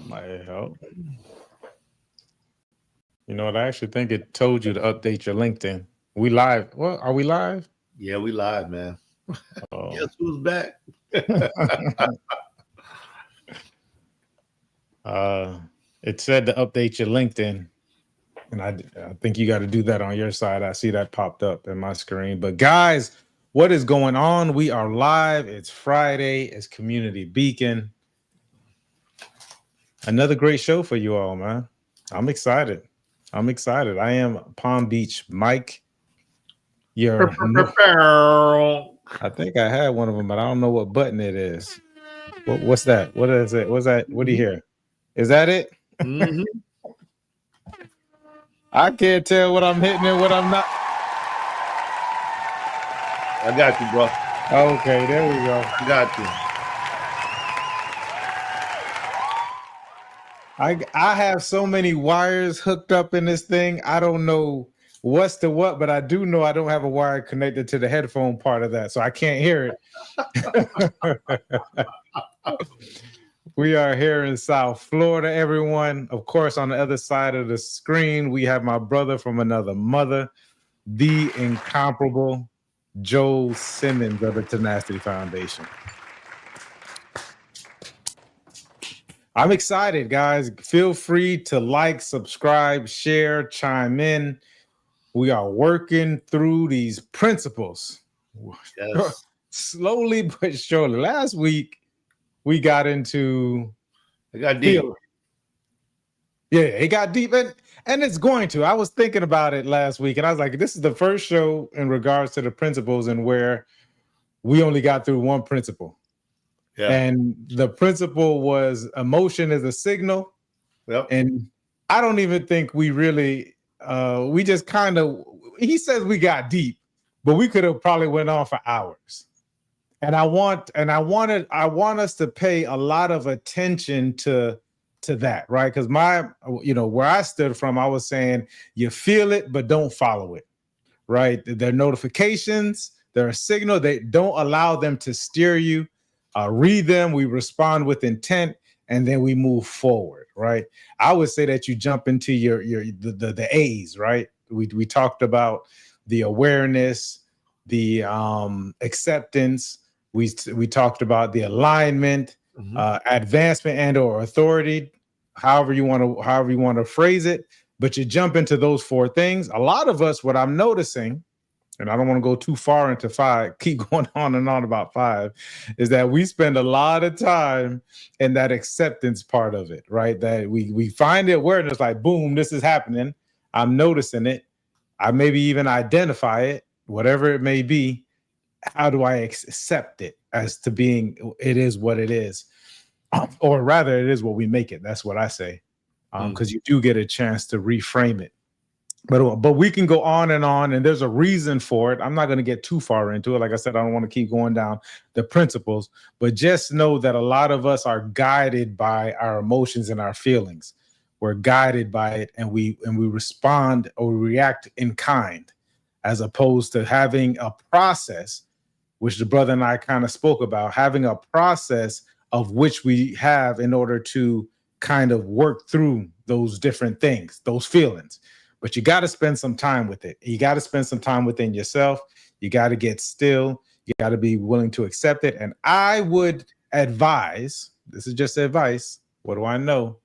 Might help. You know what? I actually think it told you to update your LinkedIn. We live. Well, are we live? Yeah, we live, man. Oh. Guess who's back? It said to update your LinkedIn, and I think you got to do that on your side. I see that popped up in my screen. But guys, what is going on? We are live. It's Friday. It's Community Beacon. Another great show for you all, man. I'm excited. I am Palm Beach Mike. I think I had one of them, but I don't know what button it is. What's that? What is it? What's that? What do you hear? Is that it? Mm-hmm. I can't tell what I'm hitting and what I'm not. I got you, bro. Okay, there we go. I got you. I have so many wires hooked up in this thing. I don't know what's to what, but I do know I don't have a wire connected to the headphone part of that, so I can't hear it. We are here in South Florida, everyone. Of course, on the other side of the screen, we have my brother from another mother, the incomparable Joe Simmons of the Tenacity Foundation. I'm excited, guys. Feel free to like, subscribe, share, chime in. We are working through these principles. Yes. Slowly but surely. Last week, we got into... It got deep. Yeah, it got deep. And it's going to. I was thinking about it last week, and I was like, this is the first show in regards to the principles and where we only got through one principle. Yeah. And the principle was emotion is a signal. Yep. And I don't even think we really, we just kind of, he says we got deep, but we could have probably went on for hours. And I want us to pay a lot of attention to that, right? Because where I stood from, I was saying you feel it, but don't follow it, right? They're notifications, they're a signal. They don't allow them to steer you. Read them, we respond with intent, and then we move forward, right? I would say that you jump into the A's, right? We talked about the awareness, the acceptance. We talked about the alignment, advancement and or authority, however you want to phrase it. But you jump into those four things. A lot of us, what I'm noticing, and I don't want to go too far into five, keep going on and on about five, is that we spend a lot of time in that acceptance part of it, right? That we find the awareness like, boom, this is happening. I'm noticing it. I maybe even identify it, whatever it may be. How do I accept it as to being, it is what it is? Or rather, it is what we make it. That's what I say. Because you do get a chance to reframe it. But we can go on, and there's a reason for it. I'm not going to get too far into it. Like I said, I don't want to keep going down the principles, but just know that a lot of us are guided by our emotions and our feelings. We're guided by it, and we respond or react in kind, as opposed to having a process, which the brother and I kind of spoke about, having a process of which we have in order to kind of work through those different things, those feelings. But you got to spend some time with it. You got to spend some time within yourself. You got to get still. You got to be willing to accept it. And I would advise, this is just advice. What do I know?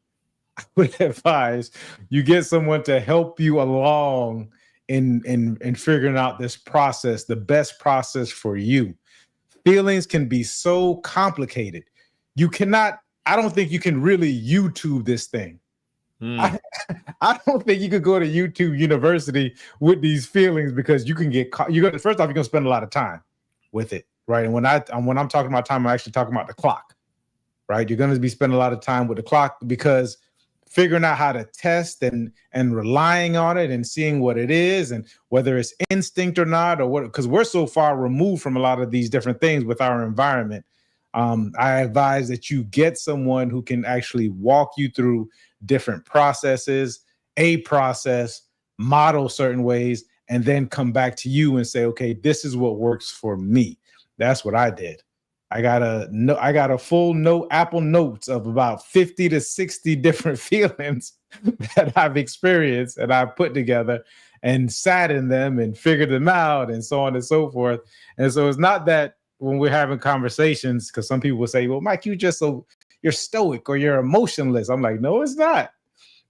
I would advise you get someone to help you along in figuring out this process, the best process for you. Feelings can be so complicated. I don't think you can really YouTube this thing. I don't think you could go to YouTube University with these feelings, because you can get caught. First off, you're gonna spend a lot of time with it, right? And when I'm talking about time, I'm actually talking about the clock, right? You're gonna be spending a lot of time with the clock, because figuring out how to test and relying on it and seeing what it is and whether it's instinct or not, or what, because we're so far removed from a lot of these different things with our environment. I advise that you get someone who can actually walk you through different processes, a process, model certain ways, and then come back to you and say, okay, this is what works for me. That's what I did. I got a full note, Apple Notes of about 50 to 60 different feelings that I've experienced and I've put together and sat in them and figured them out and so on and so forth. And so it's not that when we're having conversations, because some people will say, well, Mike, you're stoic or you're emotionless. I'm like, no, it's not.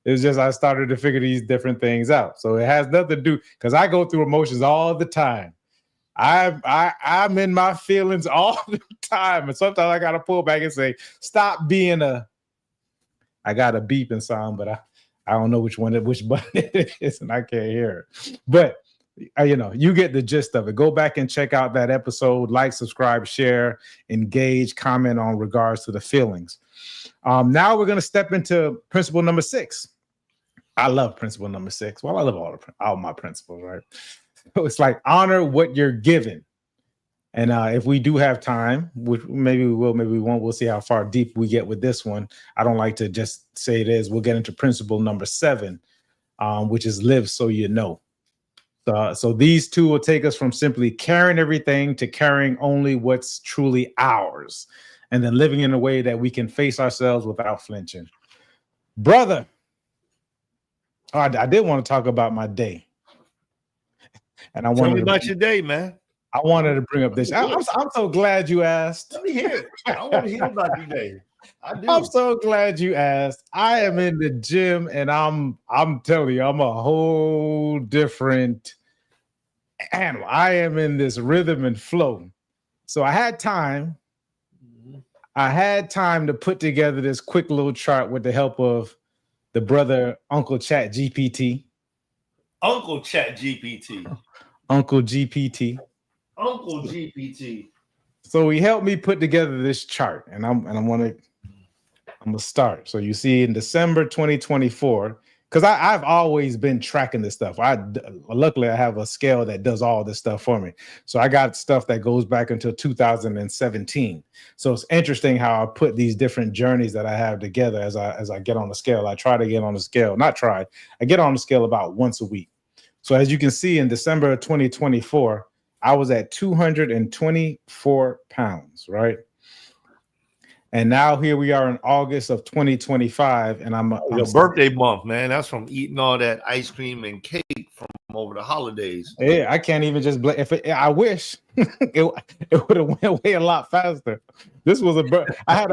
It's just I started to figure these different things out. So it has nothing to do, because I go through emotions all the time. I'm in my feelings all the time, and sometimes I gotta pull back and say, "Stop being a." I got a beeping sound, but I don't know which button it is, and I can't hear it. But you get the gist of it. Go back and check out that episode. Like, subscribe, share, engage, comment on regards to the feelings. Now we're gonna step into principle number 6. I love principle number 6. Well, I love all my principles, right? So it's like honor what you're given. And if we do have time, which maybe we will, maybe we won't, we'll see how far deep we get with this one. I don't like to just say it is. We'll get into principle number 7, which is live so you know. So these two will take us from simply carrying everything to carrying only what's truly ours, and then living in a way that we can face ourselves without flinching. Brother, I did want to talk about my day. And Tell me about your day, man. I wanted to bring up this. I'm so glad you asked. Let me hear it. I want to hear about your day. I do. I'm so glad you asked. I am in the gym, and I'm telling you, I'm a whole different animal. I am in this rhythm and flow. So I had time. I had time to put together this quick little chart with the help of the brother Uncle Chat GPT. Uncle Chat GPT. Uncle GPT. Uncle GPT. So he helped me put together this chart, and I'm gonna start. So you see in December 2024, because I've always been tracking this stuff. Luckily I have a scale that does all this stuff for me. So I got stuff that goes back until 2017. So it's interesting how I put these different journeys that I have together as I get on the scale. I try to get on the scale, I get on the scale about once a week. So as you can see, in December of 2024, I was at 224 pounds, right? And now here we are in August of 2025, and I'm your birthday month, man. That's from eating all that ice cream and cake from over the holidays. Yeah, I can't even just blame. I wish it would have went away a lot faster. This was I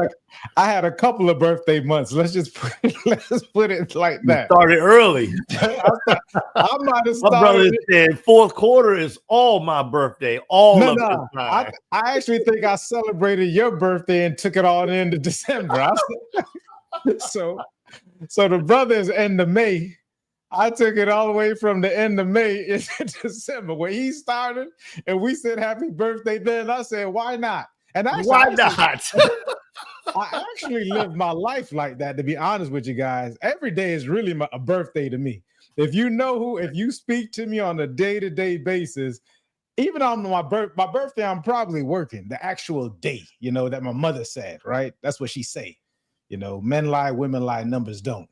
had a couple of birthday months. Let's put it like that. You started early. I might have started. My brother said fourth quarter is all my birthday. I actually think I celebrated your birthday and took it all into December. So the brothers end of May. I took it all the way from the end of May into December when he started, and we said happy birthday then. I said, why not? And why not? I actually live my life like that, to be honest with you guys. Every day is really a birthday to me. If you speak to me on a day-to-day basis, even on my birthday, I'm probably working the actual day, that my mother said, right? That's what she say. Men lie, women lie, numbers don't.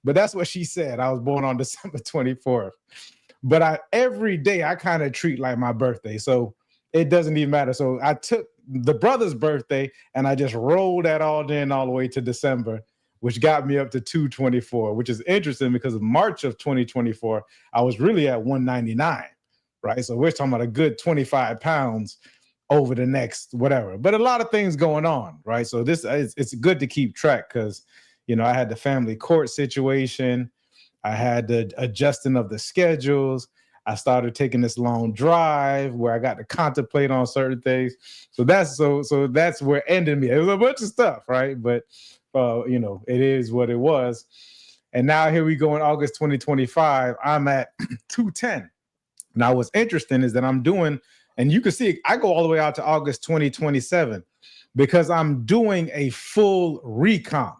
But that's what she said. I was born on December 24th. But every day I kind of treat like my birthday. So it doesn't even matter. So I took the brother's birthday and I just rolled that all the way to December, which got me up to 224, which is interesting because in March of 2024, I was really at 199, right? So we're talking about a good 25 pounds over the next whatever. But a lot of things going on, right? So it's good to keep track because I had the family court situation. I had the adjusting of the schedules. I started taking this long drive where I got to contemplate on certain things. So that's where it ended me. It was a bunch of stuff, right? But it is what it was. And now here we go in August 2025. I'm at 210. Now what's interesting is that I'm doing, and you can see I go all the way out to August 2027 because I'm doing a full recomp.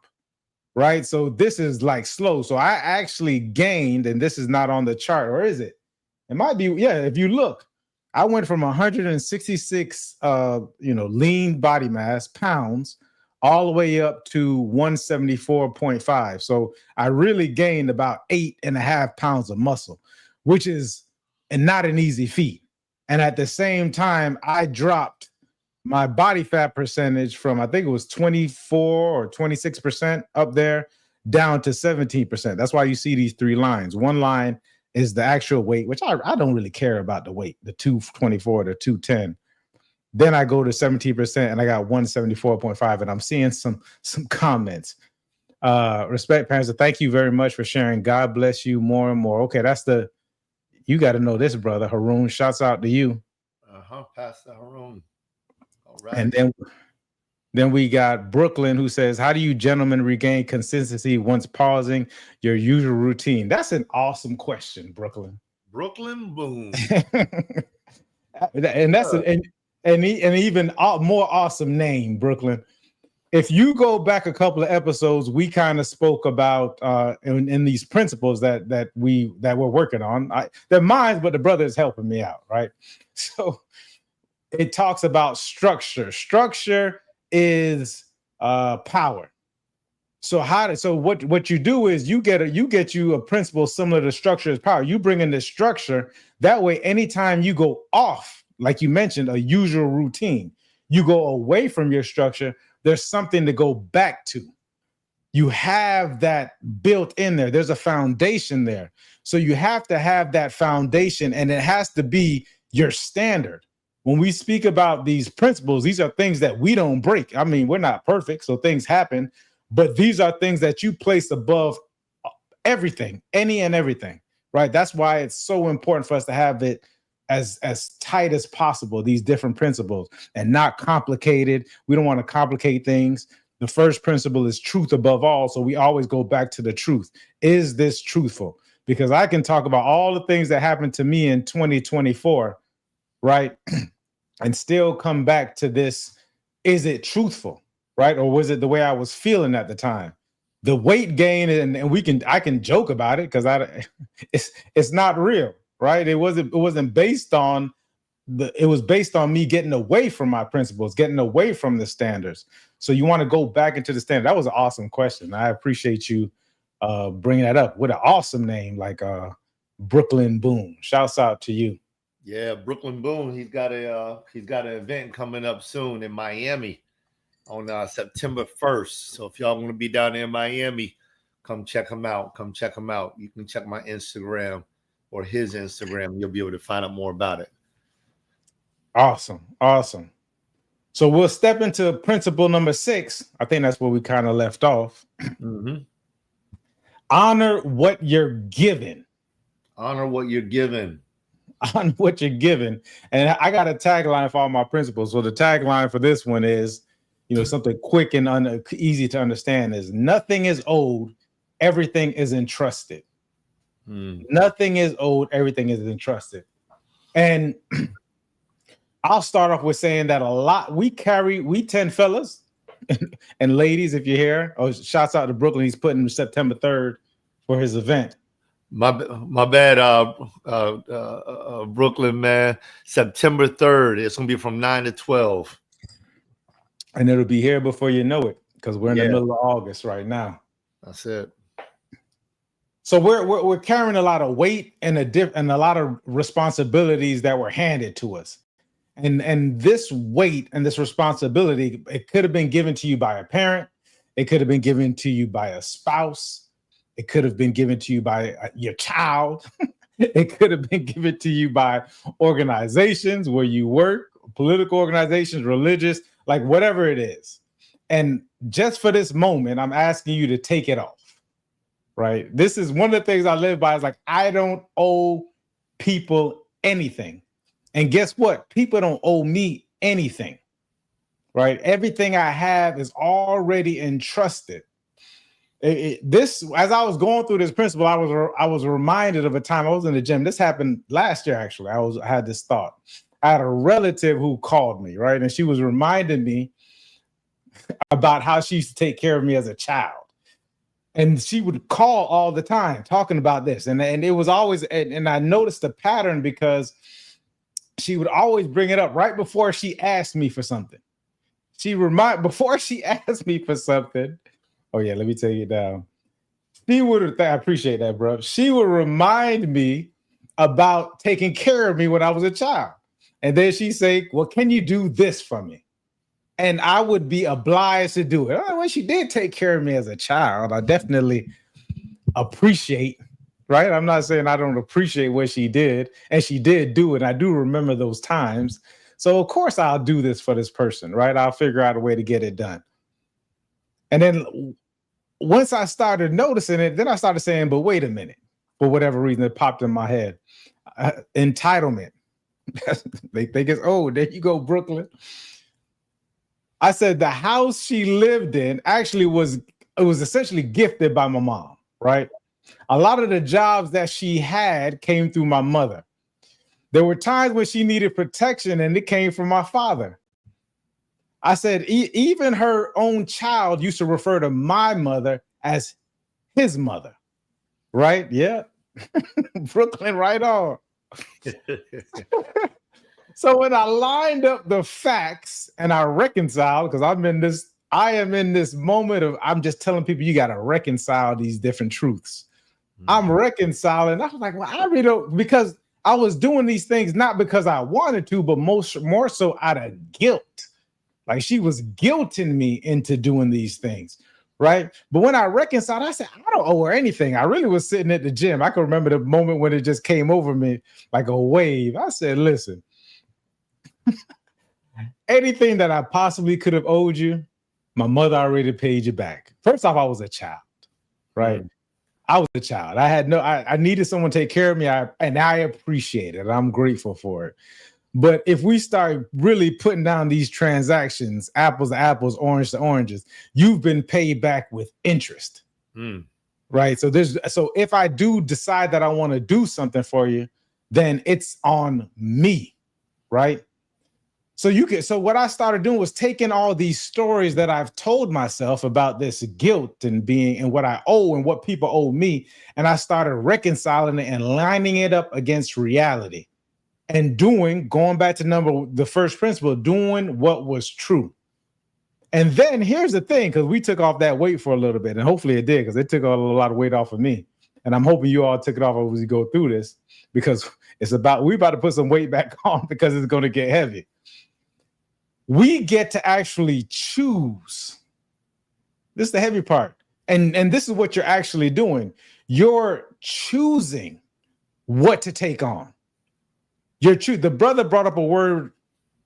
Right. So this is like slow. So I actually gained, and this is not on the chart, or is it? It might be. Yeah. If you look, I went from 166, lean body mass pounds all the way up to 174.5. So I really gained about 8.5 pounds of muscle, which is not an easy feat. And at the same time, I dropped my body fat percentage from, I think it was 24 or 26% up there down to 17%. That's why you see these three lines. One line is the actual weight, which I don't really care about the weight, the 224 to 210. Then I go to 17% and I got 174.5, and I'm seeing some comments. Respect, parents. Thank you very much for sharing. God bless you more and more. Okay, you got to know this, brother. Haroon, shouts out to you. Pastor Haroon. All right. And then we got Brooklyn, who says, how do you gentlemen regain consistency once pausing your usual routine? That's an awesome question, Brooklyn. Brooklyn, boom. And that's an even more awesome name, Brooklyn. If you go back a couple of episodes, we kind of spoke about in these principles that we're working on. They're mine, but the brother is helping me out, right? So it talks about structure. Structure is power. So what you do is you get a principle similar to structure is power. You bring in this structure. That way, anytime you go off, like you mentioned, a usual routine, you go away from your structure, there's something to go back to. You have that built in there. There's a foundation there. So you have to have that foundation, and it has to be your standard. When we speak about these principles, these are things that we don't break. I mean, we're not perfect, so things happen, but these are things that you place above everything, any and everything, right? That's why it's so important for us to have it as tight as possible, these different principles, and not complicated. We don't want to complicate things. The first principle is truth above all. So we always go back to the truth. Is this truthful? Because I can talk about all the things that happened to me in 2024, right? And still come back to this. Is it truthful, right? Or was it the way I was feeling at the time? The weight gain, and I can joke about it because it's not real. Right. It wasn't based on it was based on me getting away from my principles, getting away from the standards. So you want to go back into the standard. That was an awesome question. I appreciate you bringing that up. What an awesome name, like Brooklyn Boom. Shouts out to you. Yeah, Brooklyn Boom. He's got an event coming up soon in Miami on September 1st. So if y'all want to be down there in Miami, come check him out. You can check my Instagram or his Instagram. You'll be able to find out more about it. Awesome. So we'll step into principle number 6. I think that's where we kind of left off. Mm-hmm. Honor what you're given. Honor what you're given. On what you're given. And I got a tagline for all my principles. So the tagline for this one is, something quick and easy to understand is nothing is owed, everything is entrusted. Nothing is owed, everything is entrusted. And I'll start off with saying that we 10 fellas and ladies, if you're here. Oh, shouts out to Brooklyn. He's putting September 3rd for his event. My bad, Brooklyn, man. September 3rd. It's gonna be from 9 to 12. And it'll be here before you know it, because we're in the middle of August right now. That's it. So we're carrying a lot of weight and a lot of responsibilities that were handed to us. And this weight and this responsibility, it could have been given to you by a parent. It could have been given to you by a spouse. It could have been given to you by your child. It could have been given to you by organizations where you work, political organizations, religious, like whatever it is. And just for this moment, I'm asking you to take it off. Right. This is one of the things I live by is like, I don't owe people anything. And guess what? People don't owe me anything. Right. Everything I have is already entrusted. As I was going through this principle, I was reminded of a time I was in the gym. This happened last year, actually. I had this thought. I had a relative who called me, right? And she was reminding me about how she used to take care of me as a child. And she would call all the time talking about this. And it was always, and I noticed the pattern because she would always bring it up right before she asked me for something. Before she asked me for something. Oh yeah, let me tell you now. I appreciate that, bro. She would remind me about taking care of me when I was a child. And then she'd say, well, can you do this for me? and I would be obliged to do it. Well, she did take care of me as a child. I definitely appreciate, right? I'm not saying I don't appreciate what she did, and she did do it. I do remember those times. So of course I'll do this for this person, right? I'll figure out a way to get it done. And then once I started noticing it, then I started saying, but wait a minute. For whatever reason, it popped in my head. Entitlement. They think it's, oh, there you go, Brooklyn. I said the house she lived in actually was essentially gifted by my mom, right? A lot of the jobs that she had came through my mother. There were times when she needed protection and it came from my father. I said, even her own child used to refer to my mother as his mother, right? Yeah. Brooklyn, right on. So when I lined up the facts and I reconciled, because I am in this moment of, I'm just telling people you got to reconcile these different truths. I'm reconciling. I was like, well, I really don't, because I was doing these things not because I wanted to, but more so out of guilt. Like she was guilting me into doing these things, right? But when I reconciled, I said, I don't owe her anything. I really was sitting at the gym. I can remember the moment when it just came over me like a wave. I said, listen, anything that I possibly could have owed you, my mother already paid you back. First off, I was a child, right? I was a child. I needed someone to take care of me, and I appreciate it. I'm grateful for it. But if we start really putting down these transactions, apples to apples, orange to oranges, you've been paid back with interest, right? So if I do decide that I want to do something for you, then it's on me, right? So what I started doing was taking all these stories that I've told myself about this guilt and what I owe and what people owe me, and I started reconciling it and lining it up against reality. And going back to the first principle, doing what was true. And then here's the thing, because we took off that weight for a little bit, and hopefully it did, because it took a lot of weight off of me. And I'm hoping you all took it off as we go through this, because we're about to put some weight back on because it's going to get heavy. We get to actually choose. This is the heavy part. And this is what you're actually doing. You're choosing what to take on. The brother brought up a word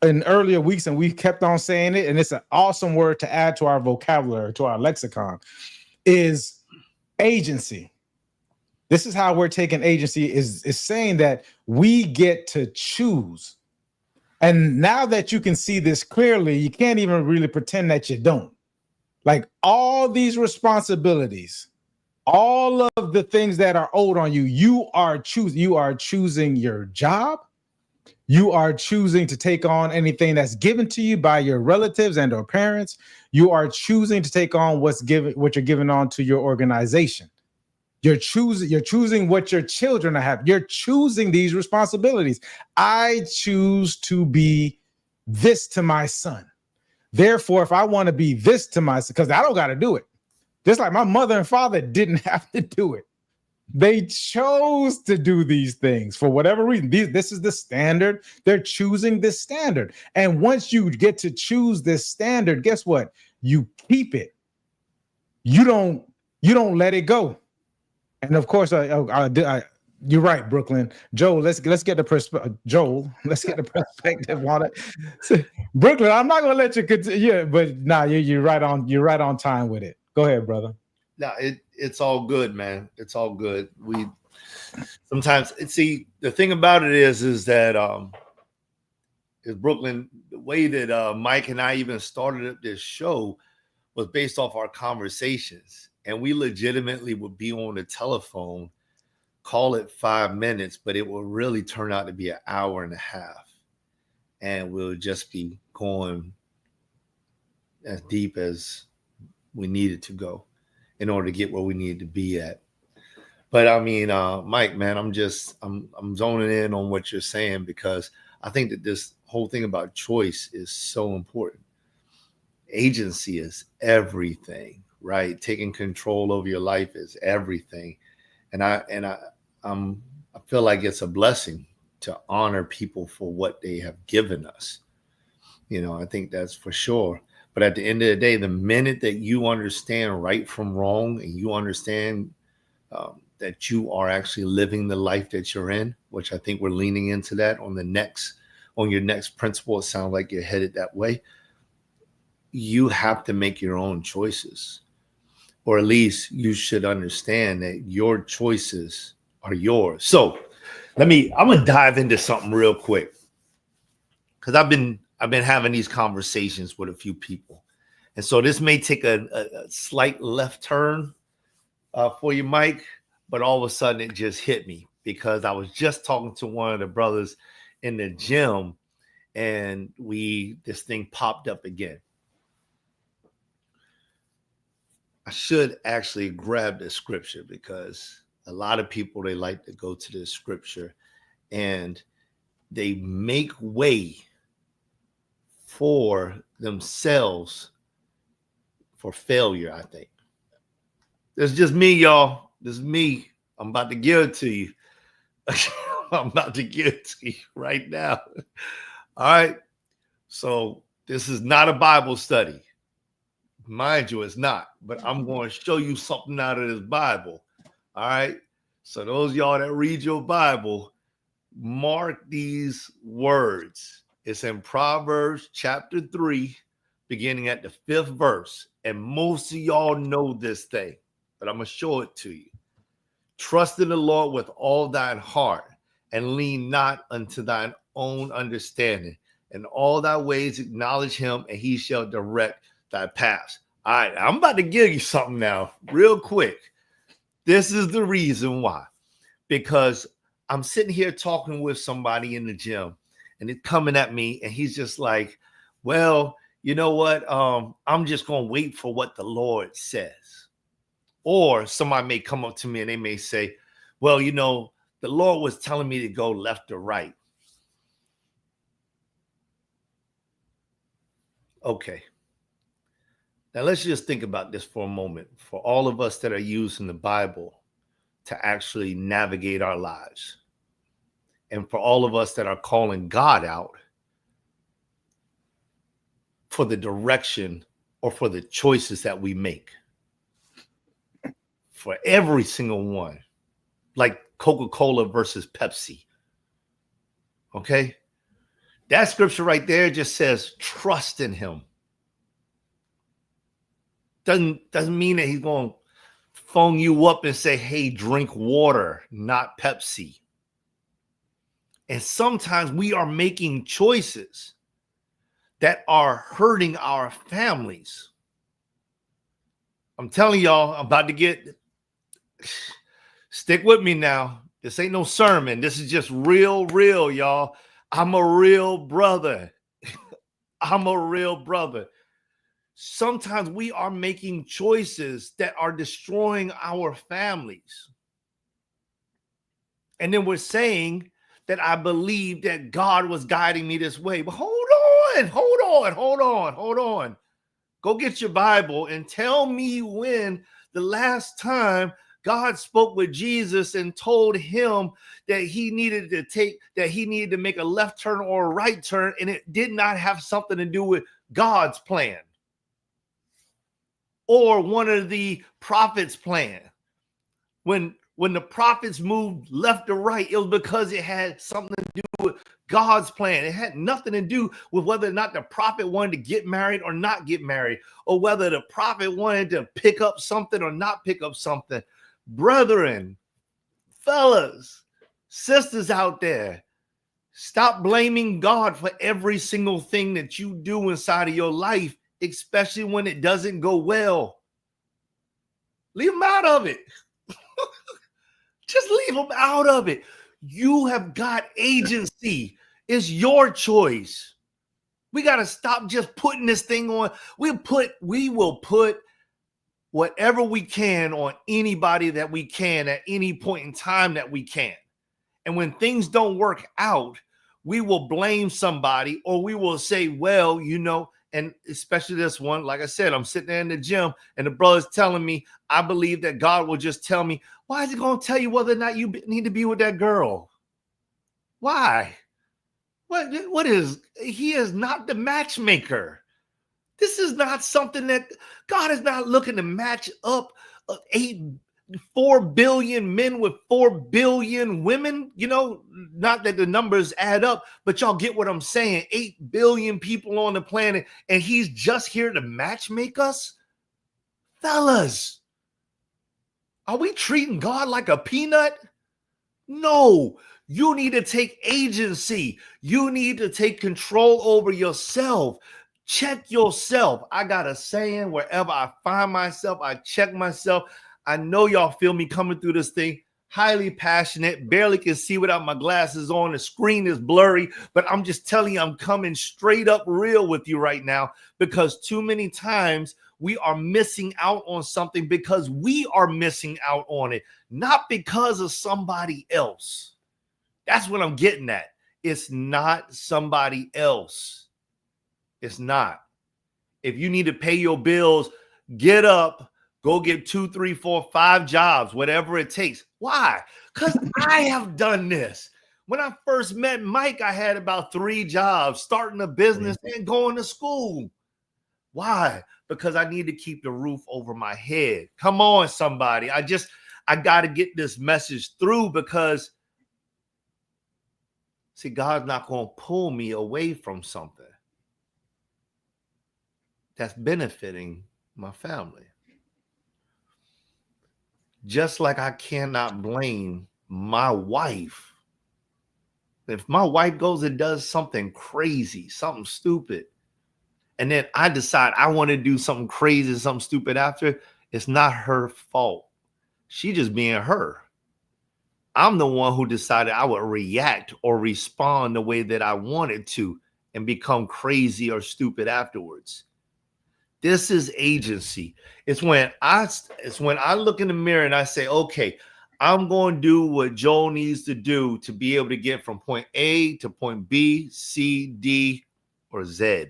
in earlier weeks, and we kept on saying it, and it's an awesome word to add to our vocabulary, to our lexicon, is agency. This is how we're taking agency, is saying that we get to choose. And now that you can see this clearly, you can't even really pretend that you don't. Like all these responsibilities, all of the things that are owed on you, you are choosing your job. You are choosing to take on anything that's given to you by your relatives and or parents. You are choosing to take on what you're giving on to your organization. You're choosing what your children have. You're choosing these responsibilities. I choose to be this to my son. Therefore, if I want to be this to my son, because I don't got to do it. Just like my mother and father didn't have to do it. They chose to do these things for whatever reason. This is the standard. They're choosing this standard. And once you get to choose this standard, guess what? You keep it. You don't let it go. And of course, you're right, Brooklyn. Joel, let's get the perspective. Let's get the perspective on it. Brooklyn, I'm not gonna let you continue. Yeah, but you're right on. You're right on time with it. Go ahead, brother. No, it's all good, man. It's all good. We sometimes the thing about it is that is Brooklyn, the way that Mike and I even started up this show was based off our conversations, and we legitimately would be on the telephone, call it 5 minutes, but it will really turn out to be an hour and a half, and we'll just be going as deep as we needed to go in order to get where we needed to be at. But I mean, Mike, man, I'm zoning in on what you're saying, because I think that this whole thing about choice is so important. Agency is everything, right? Taking control over your life is everything. And I feel like it's a blessing to honor people for what they have given us. I think that's for sure. But at the end of the day, the minute that you understand right from wrong, and you understand that you are actually living the life that you're in, which I think we're leaning into that on your next principle. It sounds like you're headed that way. You have to make your own choices, or at least you should understand that your choices are yours. So I'm going to dive into something real quick, because I've been having these conversations with a few people. And so this may take a slight left turn for you, Mike, but all of a sudden it just hit me, because I was just talking to one of the brothers in the gym, and this thing popped up again. I should actually grab the scripture, because a lot of people, they like to go to the scripture and they make way for themselves for failure, I think. This is just me, y'all. This is me. I'm about to give it to you. I'm about to give it to you right now. All right. So this is not a Bible study. Mind you, it's not. But I'm going to show you something out of this Bible. All right. So those of y'all that read your Bible, mark these words. It's in Proverbs chapter 3, beginning at the 5th verse. And most of y'all know this thing, but I'm going to show it to you. Trust in the Lord with all thine heart, and lean not unto thine own understanding. In all thy ways acknowledge him, and he shall direct thy paths. All right, I'm about to give you something now, real quick. This is the reason why. Because I'm sitting here talking with somebody in the gym, and it's coming at me, and he's just like, well, you know what? I'm just going to wait for what the Lord says. Or somebody may come up to me and they may say, well, the Lord was telling me to go left or right. Okay. Now let's just think about this for a moment. For all of us that are using the Bible to actually navigate our lives, and for all of us that are calling God out for the direction or for the choices that we make. For every single one, like Coca-Cola versus Pepsi. Okay? That scripture right there just says, trust in him. Doesn't mean that he's going to phone you up and say, hey, drink water, not Pepsi. And sometimes we are making choices that are hurting our families. I'm telling y'all, I'm about to get... Stick with me now. This ain't no sermon. This is just real, y'all. I'm a real brother. I'm a real brother. Sometimes we are making choices that are destroying our families. And then we're saying that I believe that God was guiding me this way. But hold on. Go get your Bible and tell me when the last time God spoke with Jesus and told him that he needed to make a left turn or a right turn, and it did not have something to do with God's plan or one of the prophets' plan. When the prophets moved left or right, it was because it had something to do with God's plan. It had nothing to do with whether or not the prophet wanted to get married or not get married, or whether the prophet wanted to pick up something or not pick up something. Brethren, fellas, sisters out there, stop blaming God for every single thing that you do inside of your life, especially when it doesn't go well. Leave them out of it. Just leave them out of it. You have got agency. It's your choice. We got to stop just putting this thing on. We will put whatever we can on anybody that we can at any point in time that we can. And when things don't work out, we will blame somebody, or we will say, well, and especially this one, like I said, I'm sitting there in the gym and the brother's telling me, I believe that God will just tell me. Why is he going to tell you whether or not you need to be with that girl? Why? What is, he is not the matchmaker. This is not something that God is not looking to match up 4 billion men with 4 billion women. You know, not that the numbers add up, but y'all get what I'm saying. 8 billion people on the planet, and he's just here to matchmake us. Fellas, are we treating God like a peanut? No, you need to take agency. You need to take control over yourself. Check yourself. I got a saying, wherever I find myself, I check myself. I know y'all feel me coming through this thing. Highly passionate, barely can see without my glasses on. The screen is blurry, but I'm just telling you, I'm coming straight up real with you right now, because too many times we are missing out on something because we are missing out on it, not because of somebody else. That's what I'm getting at. It's not somebody else. It's not. If you need to pay your bills, get up, go get 2, 3, 4, 5 jobs, whatever it takes. Why? Because I have done this. When I first met Mike, I had about 3 jobs, starting a business and going to school. Why? Because I need to keep the roof over my head. Come on, somebody. I got to get this message through, because, see, God's not going to pull me away from something that's benefiting my family. Just like I cannot blame my wife. If my wife goes and does something crazy, something stupid, and then I decide I want to do something crazy, something stupid after, it's not her fault. She just being her. I'm the one who decided I would react or respond the way that I wanted to and become crazy or stupid afterwards. This is agency. It's when I look in the mirror and I say, okay, I'm going to do what Joel needs to do to be able to get from point A to point B, C, D, or Z.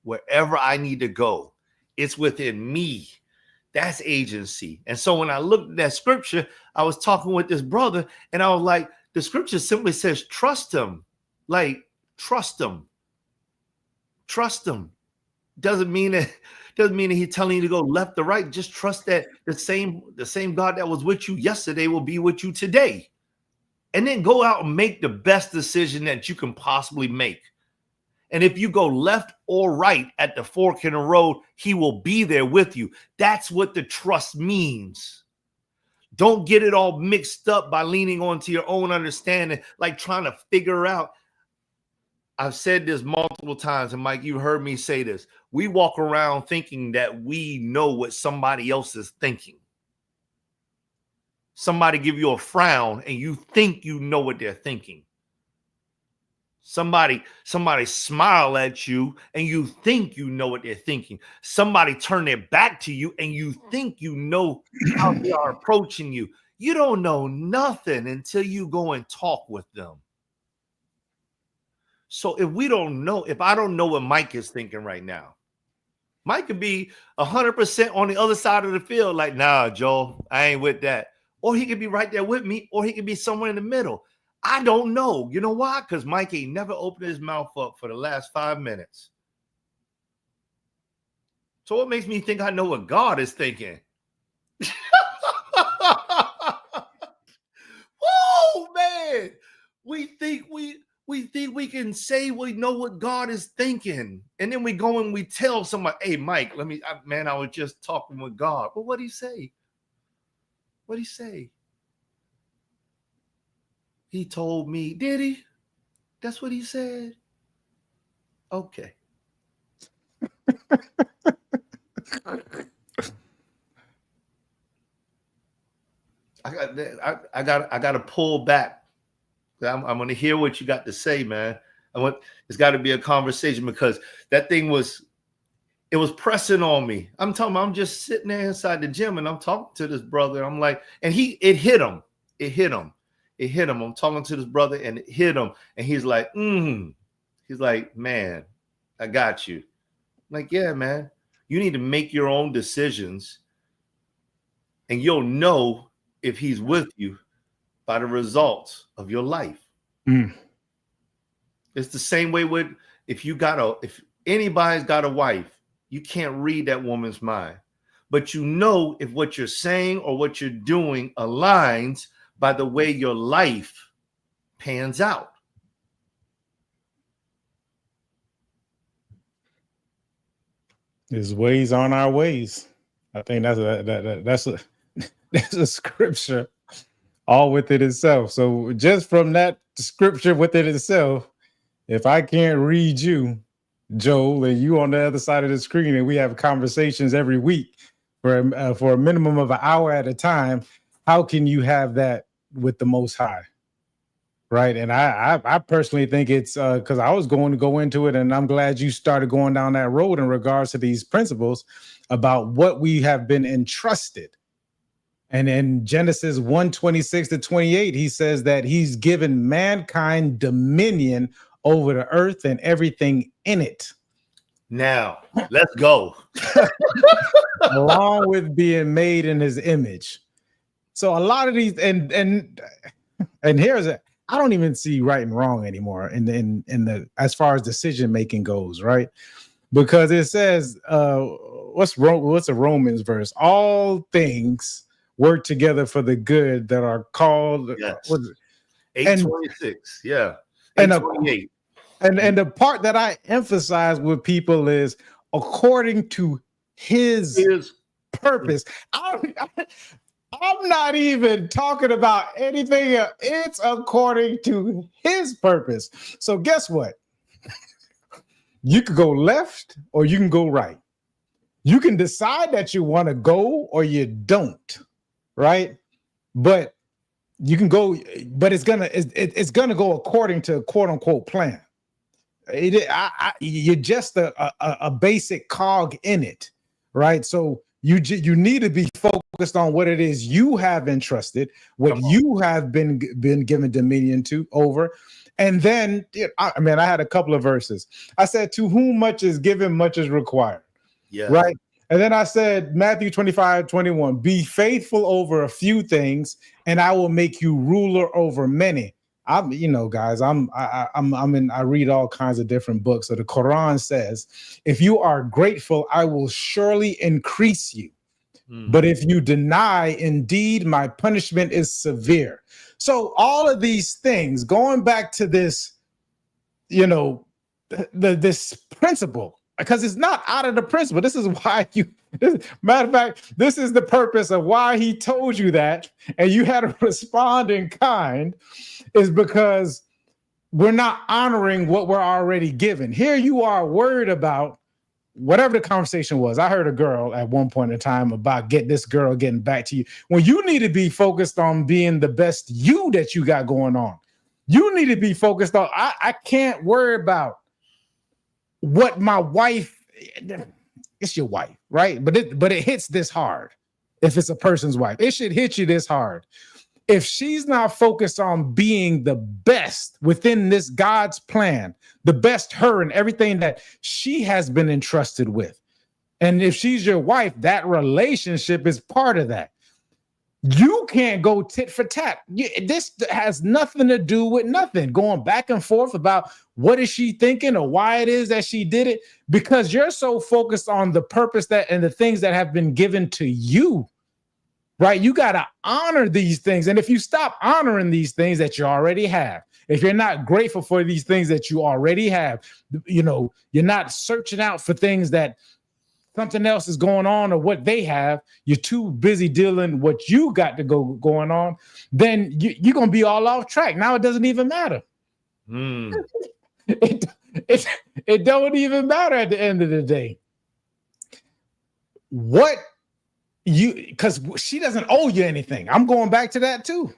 Wherever I need to go, it's within me. That's agency. And so when I looked at that scripture, I was talking with this brother, and I was like, the scripture simply says, trust him. Like, trust him. Trust him. Doesn't mean that he's telling you to go left or right. Just trust that the same God that was with you yesterday will be with you today. And then go out and make the best decision that you can possibly make. And if you go left or right at the fork in the road, he will be there with you. That's what the trust means. Don't get it all mixed up by leaning onto your own understanding, like trying to figure out. I've said this multiple times, and Mike, you heard me say this. We walk around thinking that we know what somebody else is thinking. Somebody give you a frown, and you think you know what they're thinking. Somebody smile at you, and you think you know what they're thinking. Somebody turn their back to you, and you think you know how they are approaching you. You don't know nothing until you go and talk with them. So if I don't know what Mike is thinking right now, Mike could be 100% on the other side of the field, like, nah, Joel, I ain't with that. Or he could be right there with me, or he could be somewhere in the middle. I don't know. You know why? Because Mike ain't never opened his mouth up for the last 5 minutes. So what makes me think I know what God is thinking? Whoa, man. We think we can say we know what God is thinking. And then we go and we tell somebody, hey, Mike, I was just talking with God. Well, what'd he say? What'd he say? He told me, did he? That's what he said? Okay. I got to pull back. I'm going to hear what you got to say, man. It's got to be a conversation, because that thing was pressing on me. I'm just sitting there inside the gym, and I'm talking to this brother. I'm like, and it hit him. It hit him. I'm talking to this brother, and it hit him. And he's like, He's like, man, I got you. I'm like, yeah, man, you need to make your own decisions, and you'll know if he's with you by the results of your life. It's the same way with if anybody's got a wife, you can't read that woman's mind. But you know if what you're saying or what you're doing aligns by the way your life pans out. His ways aren't our ways. I think that's a scripture all within itself. So just from that scripture within itself, if I can't read you, Joel, and you on the other side of the screen, and we have conversations every week for a minimum of an hour at a time, how can you have that with the Most High? Right. And I personally think it's because I was going to go into it, and I'm glad you started going down that road in regards to these principles about what we have been entrusted. And in Genesis 1:26-28, he says that he's given mankind dominion over the earth and everything in it. Now, let's go. Along with being made in his image. So a lot of these, and here's a, I don't even see right and wrong anymore in the as far as decision making goes, right? Because it says, what's a Romans verse? All things work together for the good that are called. Yes. 8:26. Yeah. 8:28. And the part that I emphasize with people is according to his purpose. I'm not even talking about anything else. It's according to his purpose. So guess what? You could go left or you can go right. You can decide that you want to go or you don't, right? But you can go, but it's gonna go according to quote unquote plan. You're just a basic cog in it, right? So you need to be focused on what it is you have entrusted, what you have been given dominion to over. And then, I had a couple of verses. I said, to whom much is given, much is required. Yeah. Right. And then I said, Matthew 25:21, be faithful over a few things, and I will make you ruler over many. I read all kinds of different books. So the Quran says, if you are grateful, I will surely increase you. But if you deny, indeed, my punishment is severe. So all of these things, going back to this, this principle, because it's not out of the principle. This is why matter of fact, this is the purpose of why he told you that, and you had to respond in kind, is because we're not honoring what we're already given. Here you are worried about whatever the conversation was. I heard a girl at one point in time about this girl getting back to you. When you need to be focused on being the best you that you got going on. You need to be focused on, I can't worry about what my wife, it's your wife, right? But it hits this hard. If it's a person's wife, it should hit you this hard. If she's not focused on being the best within this God's plan, the best her and everything that she has been entrusted with, and if she's your wife, that relationship is part of that. You can't go tit for tat. This has nothing to do with nothing. Going back and forth about what is she thinking or why it is that she did it, because you're so focused on the purpose that and the things that have been given to you. Right? You got to honor these things. And if you stop honoring these things that you already have, if you're not grateful for these things that you already have, you're not searching out for things that something else is going on or what they have, you're too busy dealing what you got to go going on, then you're going to be all off track. Now it doesn't even matter. It don't even matter at the end of the day. Because she doesn't owe you anything. I'm going back to that too.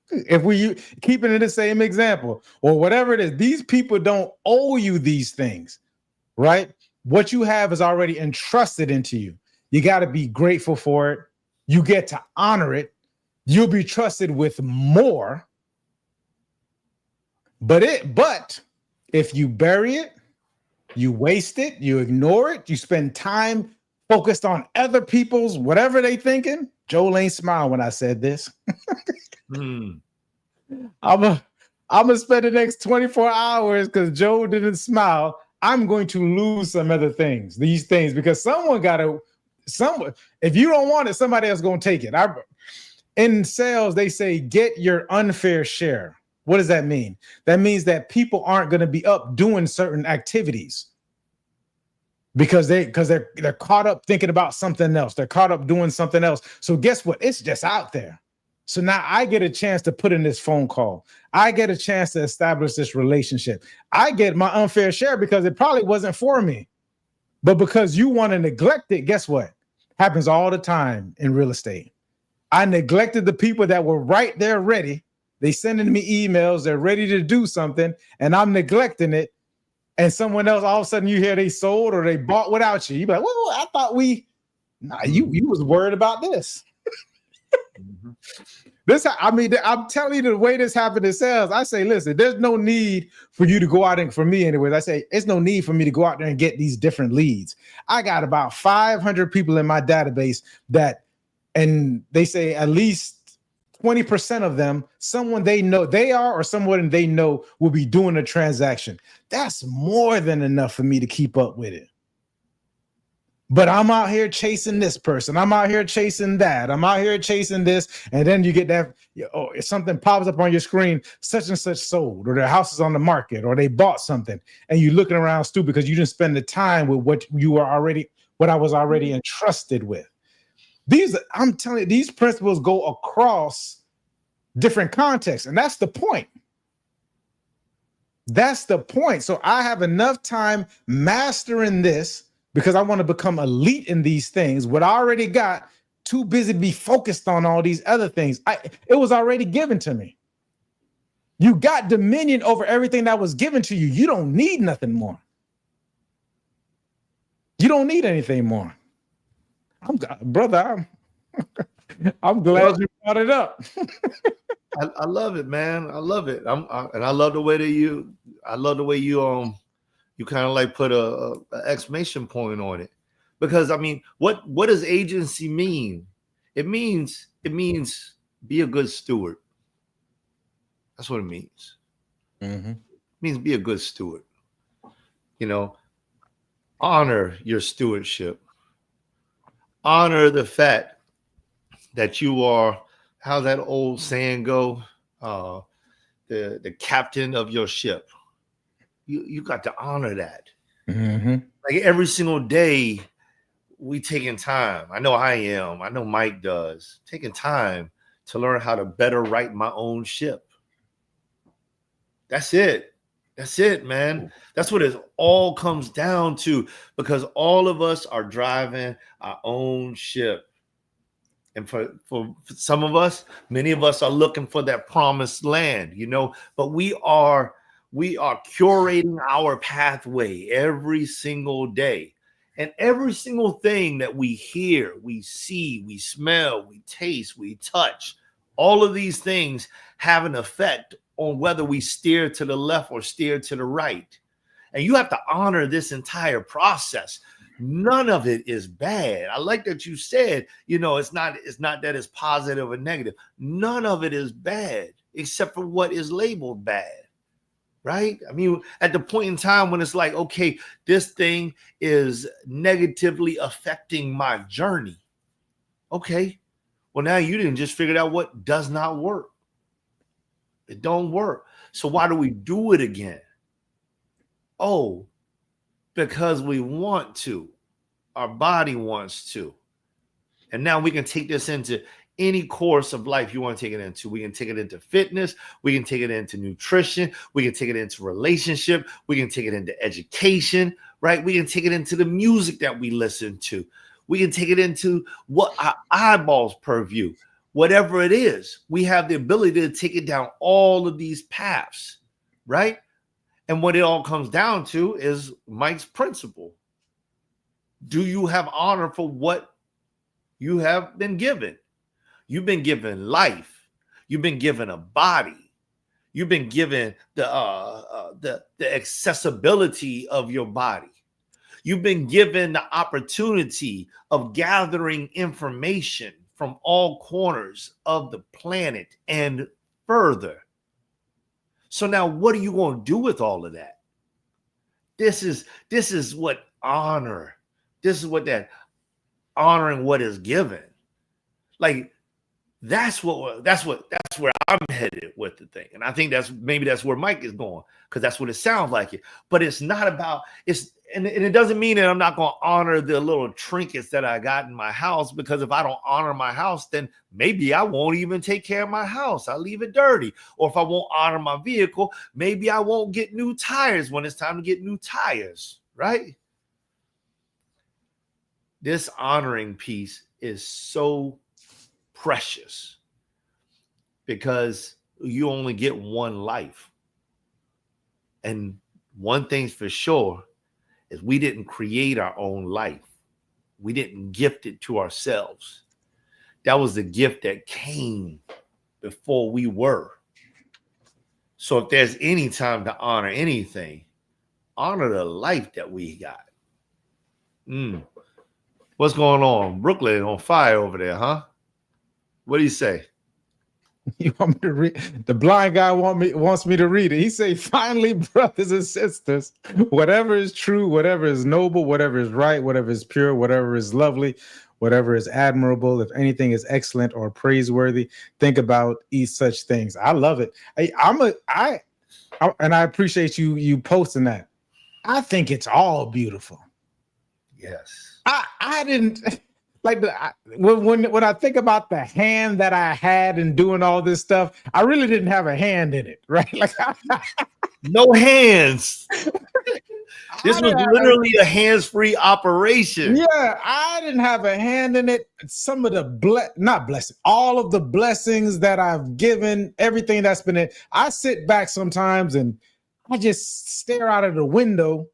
If we keeping it the same example or whatever it is, these people don't owe you these things, right? What you have is already entrusted into you. You got to be grateful for it. You get to honor it. You'll be trusted with more. But if you bury it, you waste it, you ignore it, you spend time focused on other people's whatever they thinking. Joel ain't smile when I said this. I'm I'm gonna spend the next 24 hours because Joe didn't smile. I'm going to lose some other things, these things, because someone gotta, someone, if you don't want it, somebody else gonna take it. In sales, they say get your unfair share. What does that mean? That means that people aren't going to be up doing certain activities because they're caught up thinking about something else. They're caught up doing something else. So guess what? It's just out there. So now I get a chance to put in this phone call. I get a chance to establish this relationship. I get my unfair share because it probably wasn't for me. But because you want to neglect it, guess what? Happens all the time in real estate. I neglected the people that were right there ready. They sending me emails. They're ready to do something, and I'm neglecting it. And someone else, all of a sudden, you hear they sold or they bought without you. You be like, well, I thought you was worried about this. Mm-hmm. I'm telling you the way this happened in sales. I say, listen, there's no need for you to go out and for me anyways. I say, it's no need for me to go out there and get these different leads. I got about 500 people in my database and they say at least 20% of them, someone they know they are or someone they know will be doing a transaction. That's more than enough for me to keep up with it. But I'm out here chasing this person. I'm out here chasing that. I'm out here chasing this. And then you get that, if something pops up on your screen, such and such sold, or their house is on the market, or they bought something. And you're looking around stupid because you didn't spend the time with what I was already entrusted with. I'm telling you, these principles go across different contexts, and that's the point. That's the point. So I have enough time mastering this because I want to become elite in these things. What I already got, too busy to be focused on all these other things. It was already given to me. You got dominion over everything that was given to you. You don't need nothing more. You don't need anything more. I'm glad you brought it up. I love it, man. I love it. And I love the way that you kind of like put a exclamation point on it, because I mean, what does agency mean? It means be a good steward. That's what it means. Mm-hmm. It means be a good steward. Honor your stewardship. Honor the fact that you are, how that old saying go, the captain of your ship. You got to honor that. Mm-hmm. Like every single day, we taking time. I know I am. I know Mike does. Taking time to learn how to better right my own ship. That's it. That's it, man. That's what it all comes down to, because all of us are driving our own ship. And for some of us, many of us are looking for that promised land, but we are curating our pathway every single day. And every single thing that we hear, we see, we smell, we taste, we touch, all of these things have an effect on whether we steer to the left or steer to the right. And you have to honor this entire process. None of it is bad. I like that you said, it's not that it's positive or negative. None of it is bad except for what is labeled bad. Right? I mean, at the point in time when it's like, okay, this thing is negatively affecting my journey. Okay. Well, now you didn't just figure out what does not work. It don't work. So why do we do it again? Oh, because we want to. Our body wants to. And now we can take this into any course of life you want to take it into. We can take it into fitness. We can take it into nutrition. We can take it into relationship. We can take it into education, right? We can take it into the music that we listen to. We can take it into what our eyeballs purview. Whatever it is, we have the ability to take it down all of these paths, right? And what it all comes down to is Mike's principle. Do you have honor for what you have been given? You've been given life. You've been given a body. You've been given the accessibility of your body. You've been given the opportunity of gathering information from all corners of the planet and further. So now what are you going to do with all of that? This is what honor. This is what that honoring what is given. Like that's where I'm headed with the thing. And I think that's where Mike is going, because that's what it sounds like it. But it's not about and it doesn't mean that I'm not going to honor the little trinkets that I got in my house, because if I don't honor my house, then maybe I won't even take care of my house. I'll leave it dirty. Or if I won't honor my vehicle, maybe I won't get new tires when it's time to get new tires, right? This honoring piece is so precious because you only get one life. And one thing's for sure is we didn't create our own life. We didn't gift it to ourselves. That was the gift that came before we were. So if there's any time to honor anything, honor the life that we got. What's going on? Brooklyn on fire over there, huh? What do you say? You want me to read? The blind guy wants me to read it. He say, finally, brothers and sisters, whatever is true, whatever is noble, whatever is right, whatever is pure, whatever is lovely, whatever is admirable, if anything is excellent or praiseworthy, think about each such things. I love it. And I appreciate you posting that. I think it's all beautiful. Yes. I didn't like when I think about the hand that I had in doing all this stuff, I really didn't have a hand in it, right? Like no hands. This was literally a hands-free operation. Yeah, I didn't have a hand in it. Some of the all of the blessings that I've given, everything that's been it. I sit back sometimes and I just stare out of the window.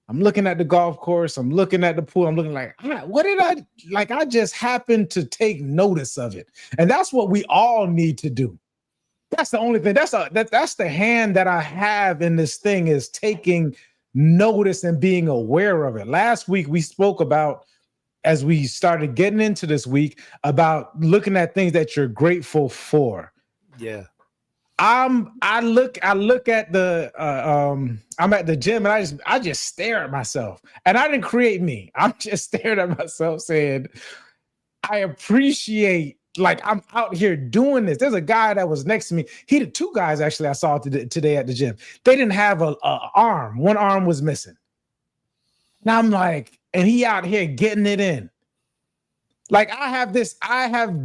I'm looking at the golf course. I'm looking at the pool. I'm looking like, what did I like? I just happened to take notice of it. And that's what we all need to do. That's the only thing. That's the hand that I have in this thing, is taking notice and being aware of it. Last week, we spoke about, as we started getting into this week, about looking at things that you're grateful for. Yeah. I look at the I'm at the gym and I just stare at myself, and I didn't create me. I'm just staring at myself saying, I appreciate, like, I'm out here doing this. There's a guy that was next to me. Two guys actually I saw today at the gym. They didn't have a arm. One arm was missing. And I'm like, and he out here getting it in. Like I have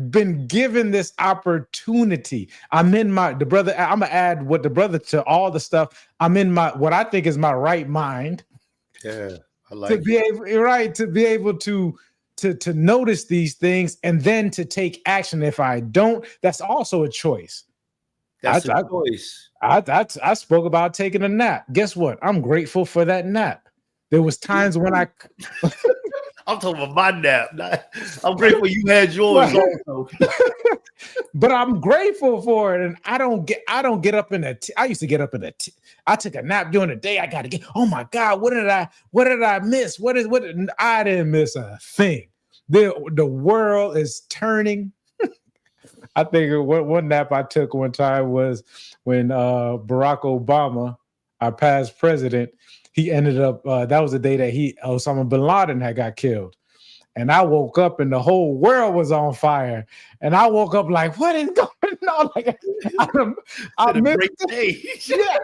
been given this opportunity. I'm gonna add what the brother to all the stuff. I'm in what I think is my right mind. Yeah, I like to be able to notice these things and then to take action. If I don't, that's also a choice. That's a choice. I spoke about taking a nap. Guess what? I'm grateful for that nap. There was times when I'm talking about my nap. I'm grateful you had yours also. But I'm grateful for it, and I don't get up in I used to get up in I took a nap during the day. I got to get. Oh my God, what did I miss? I didn't miss a thing. The world is turning. I think one nap I took one time was when Barack Obama, our past president, he ended up, that was the day that Osama bin Laden had got killed. And I woke up and the whole world was on fire. And I woke up like, what is going on? Like, I missed great day. Yeah.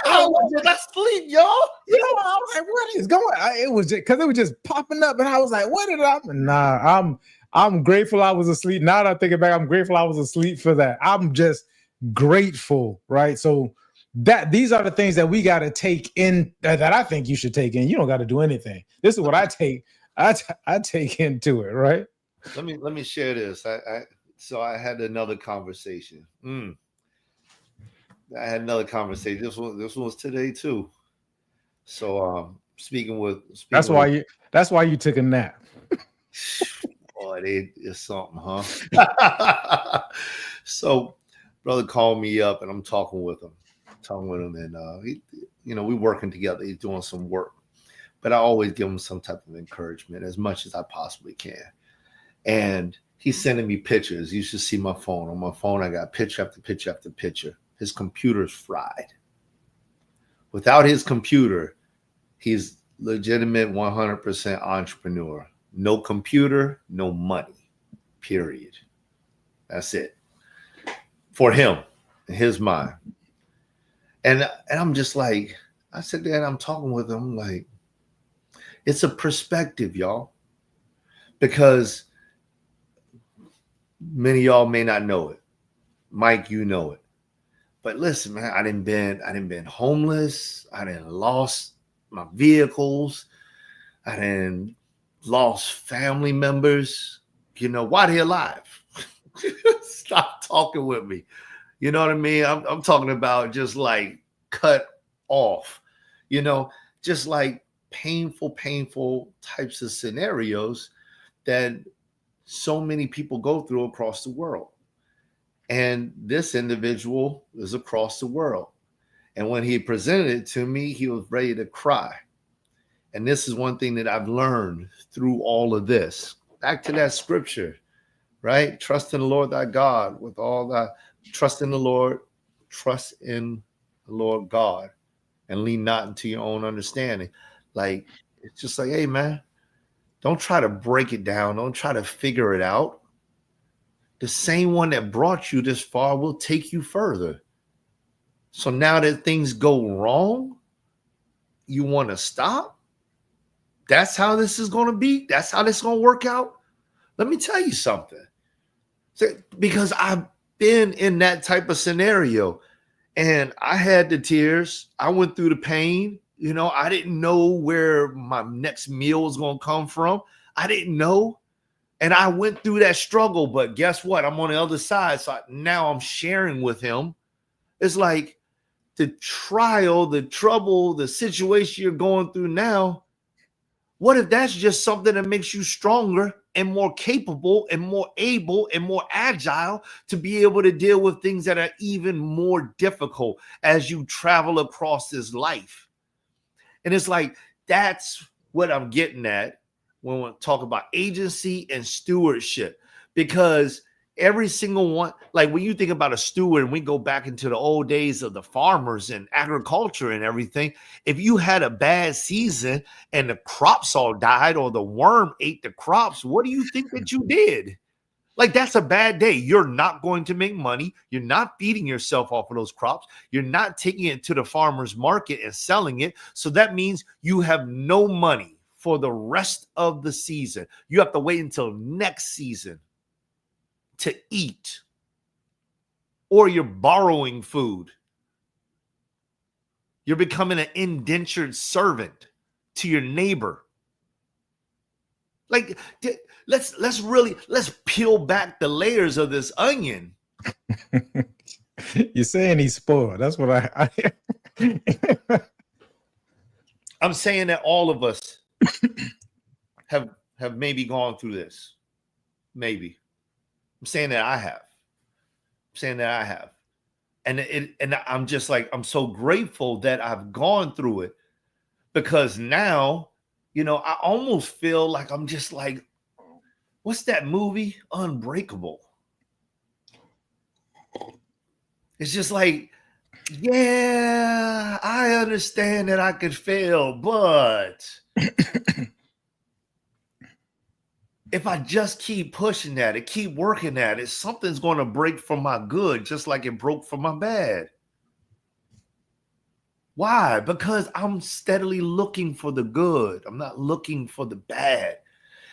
I sleep, y'all. You know, I was like, what is going on? It was just because it was just popping up. And I was like, what did I? Nah, I'm grateful I was asleep. Now that I think back, I'm grateful I was asleep for that. I'm just grateful, right? So these are the things that we got to take in, that I think you should take in. You don't got to do anything. This is what I take. I take into it, right? Let me share this. So I had another conversation. I had another conversation. This one was today too. So that's why you took a nap. Boy, it's something, huh? So brother called me up and I'm talking with him, and he, we working together. He's doing some work, but I always give him some type of encouragement as much as I possibly can. And he's sending me pictures. You should see my phone. On my phone, I got picture after picture after picture. His computer's fried. Without his computer, he's legitimate 100% entrepreneur. No computer, no money, period. That's it for him, in his mind. And I'm just like, I sit there and I'm talking with him, like, it's a perspective, y'all, because many of y'all may not know it. Mike, you know it. But listen, man, I didn't been homeless. I didn't lost my vehicles. I didn't lost family members. You know, why they alive? Stop talking with me. You know what I mean? I'm talking about just like cut off, you know, just like painful types of scenarios that so many people go through across the world. And this individual is across the world. And when he presented it to me, he was ready to cry. And this is one thing that I've learned through all of this. Back to that scripture, right? Trust in the Lord thy God with all thy trust in the Lord, trust in the Lord God, and lean not into your own understanding. Like, it's just like, hey, man, don't try to break it down. Don't try to figure it out. The same one that brought you this far will take you further. So now that things go wrong, you want to stop? That's how this is going to be? That's how this is going to work out? Let me tell you something. Because I've been in that type of scenario and I had the tears. I went through the pain. You know, I didn't know where my next meal was going to come from. I didn't know. And I went through that struggle, but guess what? I'm on the other side. So now I'm sharing with him. It's like the trial, the trouble, the situation you're going through now. What if that's just something that makes you stronger and more capable and more able and more agile to be able to deal with things that are even more difficult as you travel across this life? And it's like, that's what I'm getting at when we talk about agency and stewardship, because every single one, like when you think about a steward and we go back into the old days of the farmers and agriculture and everything, if you had a bad season and the crops all died or the worm ate the crops, what do you think that you did? Like, that's a bad day. You're not going to make money. You're not feeding yourself off of those crops. You're not taking it to the farmer's market and selling it. So that means you have no money for the rest of the season. You have to wait until next season to eat, or you're borrowing food. You're becoming an indentured servant to your neighbor. Like, let's peel back the layers of this onion. You're saying he's spoiled. That's what I I'm saying that all of us have maybe gone through this. Maybe. I'm saying that I have. And I'm just like, I'm so grateful that I've gone through it, because now, you know, I almost feel like I'm just like, what's that movie? Unbreakable. It's just like, yeah, I understand that I could fail, but if I just keep pushing at it, keep working at it, something's going to break for my good, just like it broke for my bad. Why? Because I'm steadily looking for the good. I'm not looking for the bad.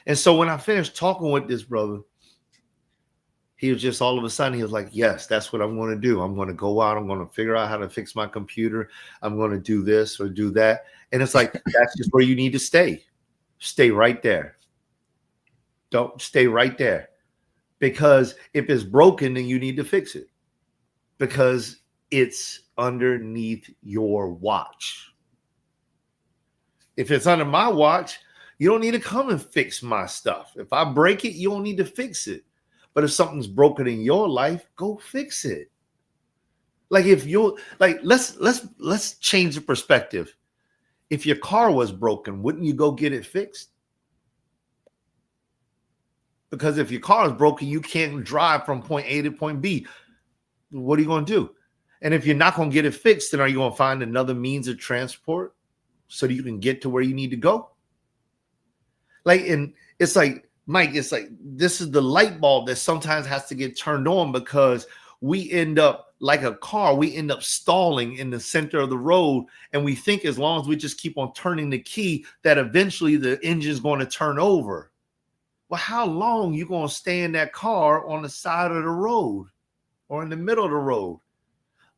And so when I finished talking with this brother, he was just all of a sudden, he was like, yes, that's what I'm going to do. I'm going to go out. I'm going to figure out how to fix my computer. I'm going to do this or do that. And it's like, that's just where you need to stay. Stay right there. Don't stay right there, because if it's broken, then you need to fix it, because it's underneath your watch. If it's under my watch, you don't need to come and fix my stuff. If I break it, you don't need to fix it. But if something's broken in your life, go fix it. Like, if you're like, let's change the perspective. If your car was broken, wouldn't you go get it fixed? Because if your car is broken, you can't drive from point A to point B. What are you going to do? And if you're not going to get it fixed, then are you going to find another means of transport so that you can get to where you need to go? Like, and it's like, Mike, it's like, this is the light bulb that sometimes has to get turned on, because we end up like a car, we end up stalling in the center of the road. And we think as long as we just keep on turning the key, that eventually the engine's going to turn over. Well, how long you going to stay in that car on the side of the road or in the middle of the road?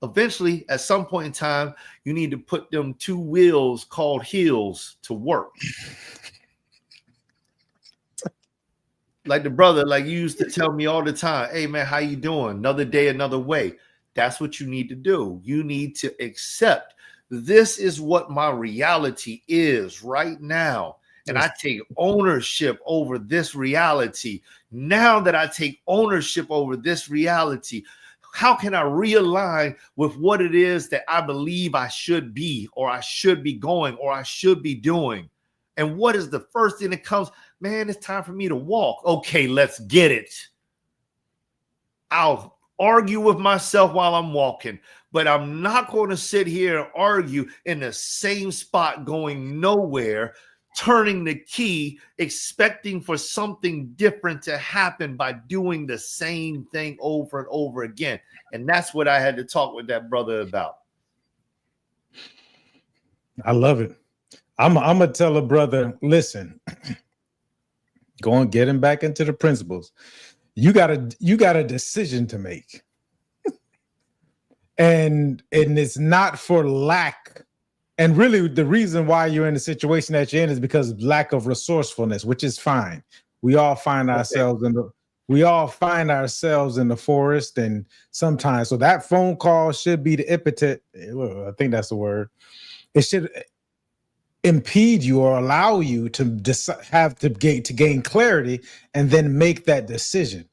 Eventually, at some point in time, you need to put them two wheels called heels to work. Like the brother, like you used to tell me all the time, hey man, how you doing? Another day, another way. That's what you need to do. You need to accept this is what my reality is right now. And I take ownership over this reality. Now that I take ownership over this reality, how can I realign with what it is that I believe I should be, or I should be going, or I should be doing? And what is the first thing that comes? Man, it's time for me to walk. Okay, let's get it. I'll argue with myself while I'm walking, but I'm not going to sit here and argue in the same spot going nowhere, turning the key, expecting for something different to happen by doing the same thing over and over again. And that's what I had to talk with that brother about. I love it. I'm gonna tell a brother, listen, go and get him back into the principles. You got a decision to make. and it's not for lack. And really the reason why you're in the situation that you're in is because of lack of resourcefulness, which is fine. We all find ourselves in the forest, and sometimes, so that phone call should be the epithet. I think that's the word. It should impede you or allow you to gain clarity and then make that decision.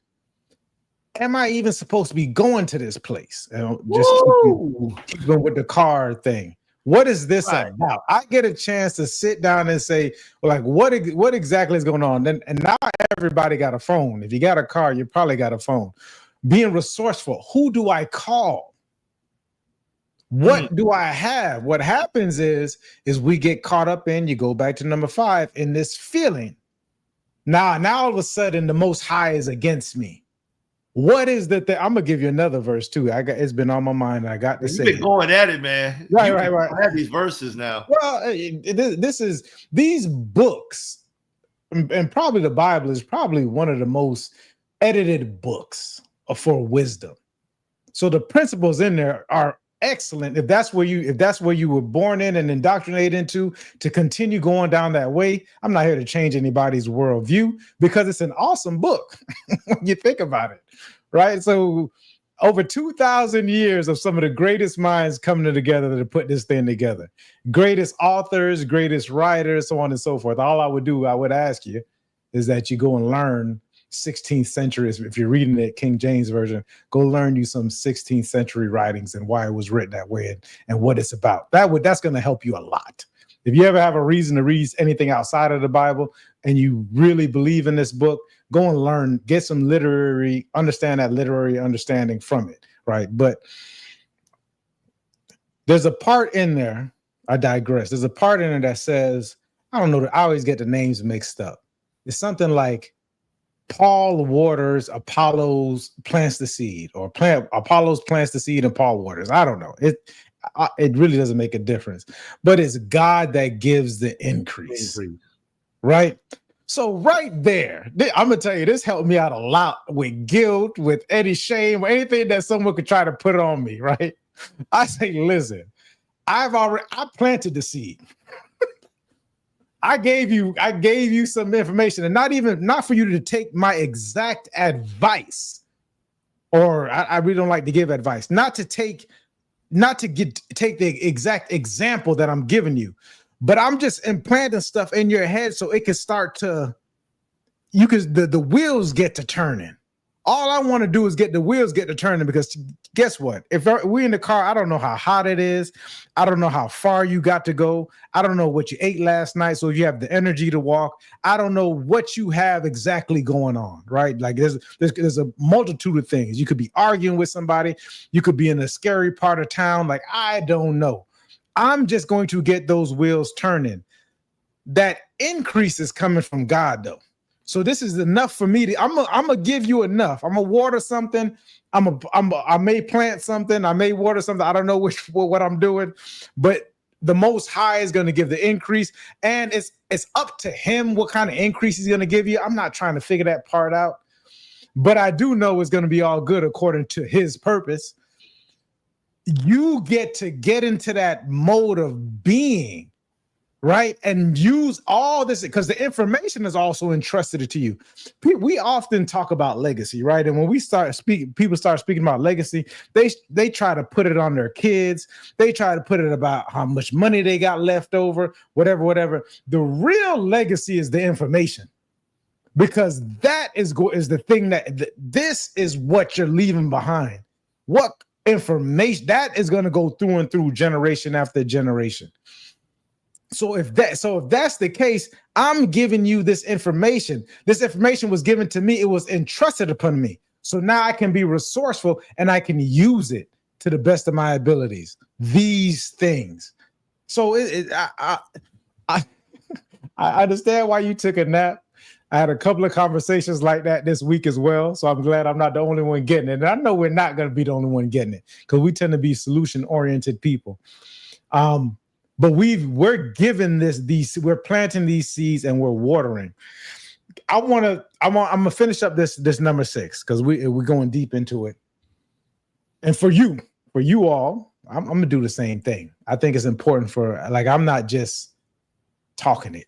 Am I even supposed to be going to this place? Just keeping with the car thing. What is this about? I get a chance to sit down and say, well, like, what exactly is going on? And now everybody got a phone. If you got a car, you probably got a phone. Being resourceful. Who do I call? What do I have? What happens is we get caught up in, you go back to number 5, in this feeling. Now all of a sudden the Most High is against me. What is the thing? I'm gonna give you another verse too. It's been on my mind. I got to say, you've been going at it, man. Right. I have these verses now. Well, these books, and probably the Bible is probably one of the most edited books for wisdom. So the principles in there are excellent. If that's where you were born in and indoctrinated into, to continue going down that way. I'm not here to change anybody's worldview, because it's an awesome book when you think about it, right? So over 2,000 years of some of the greatest minds coming together to put this thing together. Greatest authors, greatest writers, so on and so forth. All I would ask you is that you go and learn 16th century. If you're reading the King James version, go learn you some 16th century writings and why it was written that way and what it's about. That's going to help you a lot. If you ever have a reason to read anything outside of the Bible and you really believe in this book, go and learn, get some literary understanding from it, right? But there's a part in there, I digress. There's a part in there that says, I don't know, I always get the names mixed up. It's something like Paul waters, Apollos plants the seed, or Apollos plants the seed and Paul waters. I don't know. It really doesn't make a difference, but it's God that gives the increase. Right? So right there, I'm gonna tell you, this helped me out a lot with guilt, with any shame, or anything that someone could try to put on me, right? I say, listen, I planted the seed. I gave you some information, and not for you to take my exact advice, or I really don't like to give advice, not to take the exact example that I'm giving you, but I'm just implanting stuff in your head so it can start to, the wheels get to turning. All I want to do is get the wheels get to turning, because guess what? If we're in the car, I don't know how hot it is. I don't know how far you got to go. I don't know what you ate last night. So if you have the energy to walk, I don't know what you have exactly going on, right? Like there's a multitude of things. You could be arguing with somebody. You could be in a scary part of town. Like, I don't know. I'm just going to get those wheels turning. That increase is coming from God, though. So this is enough for me to. I'm gonna give you enough. I'm gonna water something. I may plant something. I may water something. I don't know what I'm doing, but the Most High is going to give the increase, and it's up to Him what kind of increase He's going to give you. I'm not trying to figure that part out, but I do know it's going to be all good according to His purpose. You get to get into that mode of being, right? And use all this, because the information is also entrusted to you. We often talk about legacy, right? And when we start speaking, people start speaking about legacy, they try to put it on their kids. They try to put it about how much money they got left over, whatever. The real legacy is the information, because that is the thing this is what you're leaving behind. What information that is going to go through and through, generation after generation. So if that's the case, I'm giving you this information. This information was given to me. It was entrusted upon me. So now I can be resourceful and I can use it to the best of my abilities. These things. So I understand why you took a nap. I had a couple of conversations like that this week as well. So I'm glad I'm not the only one getting it. And I know we're not going to be the only one getting it, because we tend to be solution-oriented people. But we're given we're planting these seeds and we're watering. I'm gonna finish up this number 6, because we're going deep into it. And for you all, I'm gonna do the same thing. I think it's important I'm not just talking it.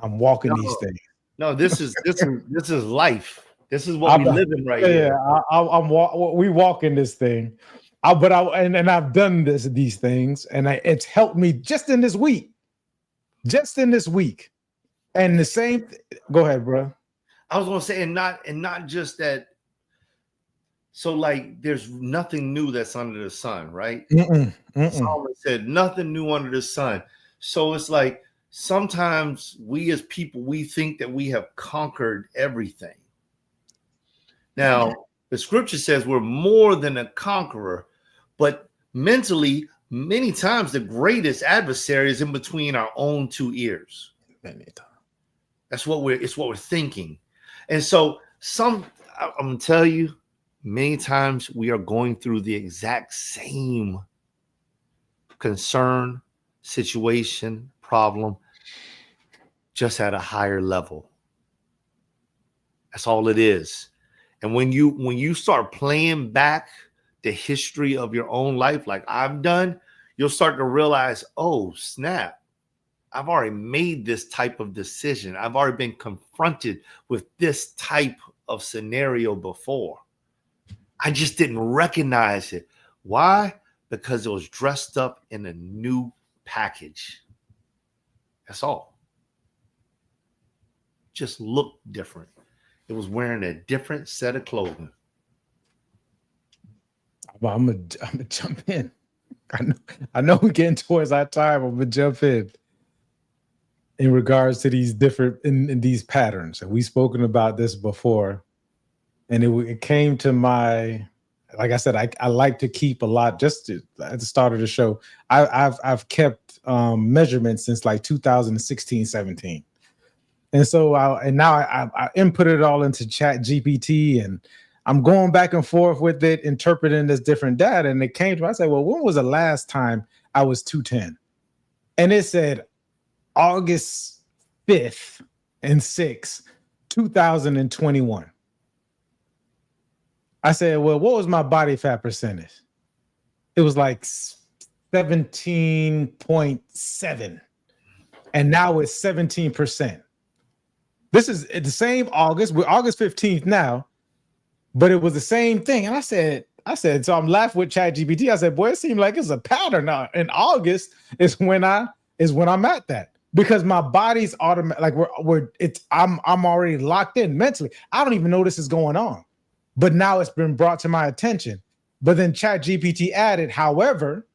I'm walking these things. No, this is life. This is what we live in right here. Yeah, we walk in this thing. I've done these things, and it's helped me just in this week. And the same. Go ahead, bro. I was gonna say, and not just that. So, like, there's nothing new that's under the sun, right? Solomon said, "Nothing new under the sun." So it's like sometimes we as people, we think that we have conquered everything. Now, the scripture says we're more than a conqueror. But mentally, many times the greatest adversary is in between our own two ears. It's what we're thinking. And so I'm gonna tell you, many times we are going through the exact same concern, situation, problem, just at a higher level. That's all it is. And when you start playing back the history of your own life, like I've done, you'll start to realize, oh, snap, I've already made this type of decision. I've already been confronted with this type of scenario before. I just didn't recognize it. Why? Because it was dressed up in a new package. That's all. Just looked different. It was wearing a different set of clothing. Well, I'm gonna jump in. I know we're getting towards our time. I'm gonna jump in regards to these different in these patterns, and we've spoken about this before. And it came to my, like I said, I like to keep a lot. Just at the start of the show, I've kept measurements since like 2016, 17, and so now I input it all into Chat GPT, and I'm going back and forth with it, interpreting this different data. And it came to me, I said, well, when was the last time I was 210? And it said August 5th and 6th, 2021. I said, well, what was my body fat percentage? It was like 17.7. And now it's 17%. This is the same August. We're August 15th now. But it was the same thing. And I said, so I'm laughing with ChatGPT. I said, boy, it seemed like it's a pattern now. In August is when I'm at that, because my body's automatic. Like I'm already locked in mentally. I don't even know this is going on. but now it's been brought to my attention. But then ChatGPT added, however,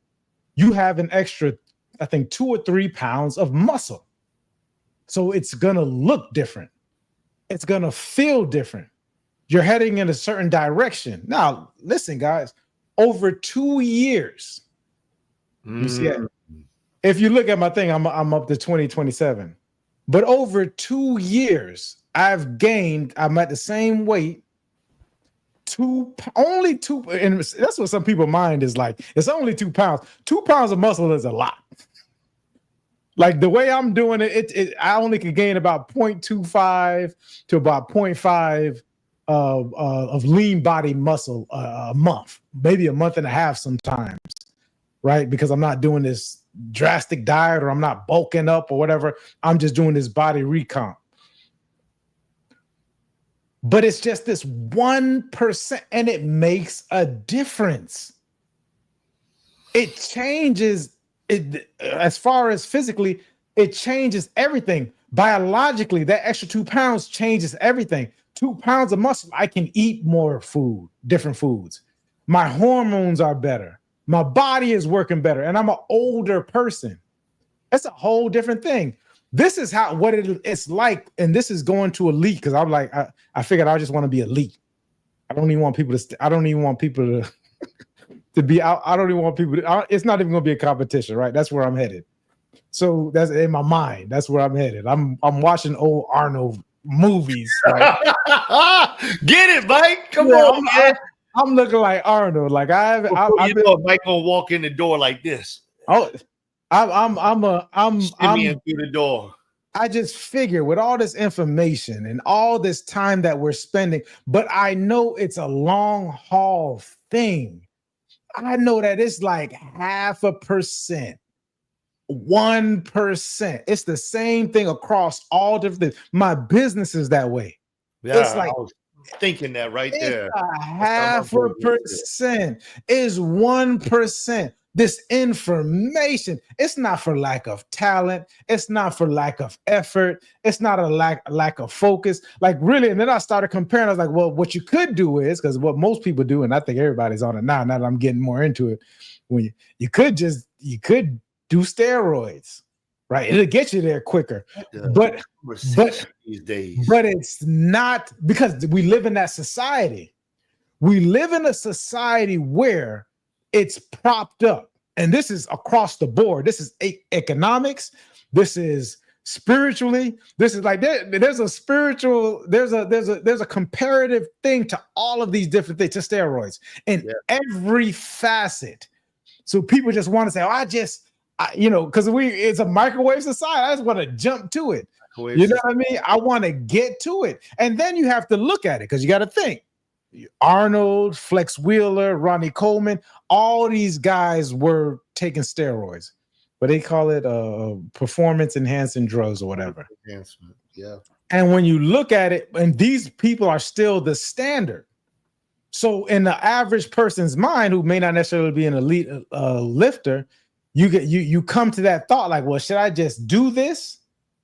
you have an extra, I think, 2 or 3 pounds of muscle. So it's going to look different. It's going to feel different. You're heading in a certain direction. Now, listen, guys, over 2 years, you see it. If you look at my thing, I'm up to 2027. But over 2 years, I'm at the same weight, only 2, and that's what some people's mind is like. It's only 2 pounds. 2 pounds of muscle is a lot. Like the way I'm doing it, I only can gain about 0.25 to about 0.5 of lean body muscle a month, maybe a month and a half sometimes, right? Because I'm not doing this drastic diet or I'm not bulking up or whatever. I'm just doing this body recomp. But it's just this 1%, and it makes a difference. It changes it as far as physically, it changes everything. Biologically, that extra 2 pounds changes everything. 2 pounds of muscle, I can eat more food, different foods. My hormones are better. My body is working better, and I'm an older person. That's a whole different thing. This is what it's like, and this is going to elite because I'm like, I figured I just want to be elite. I don't even want people to be out. I don't even want people to, it's not even going to be a competition, right? That's where I'm headed. So that's in my mind. That's where I'm headed. I'm watching old Arnold movies. Right? Get it, Mike. Come on, man. I'm looking like Arnold. Like Mike gonna walk in the door like this. Oh, I'm through the door. I just figure with all this information and all this time that we're spending, but I know it's a long haul thing. I know that it's like 0.5%, 1%. It's the same thing across all different things. My business is that way. Yeah, it's like I was thinking that right there. 0.5% is 1%. This information, it's not for lack of talent. It's not for lack of effort. It's not a lack of focus. Like really, and then I started comparing. I was like, well, what you could do is, because what most people do, and I think everybody's on it now that I'm getting more into it, when you could do steroids, right? It'll get you there quicker. But these days. But it's not, because we live in that society. We live in a society where it's propped up, and this is across the board. This is economics. This is spiritually. This is like there's a spiritual. There's a comparative thing to all of these different things, to steroids in every facet. So people just want to say, "Oh, because it's a microwave society. I just want to jump to it." You know what I mean? I want to get to it, and then you have to look at it because you got to think. Arnold, Flex Wheeler, Ronnie Coleman, all these guys were taking steroids, but they call it performance enhancing drugs or whatever. Enhancement, yeah. And when you look at it, and these people are still the standard. So in the average person's mind, who may not necessarily be an elite lifter, you come to that thought like, well, should I just do this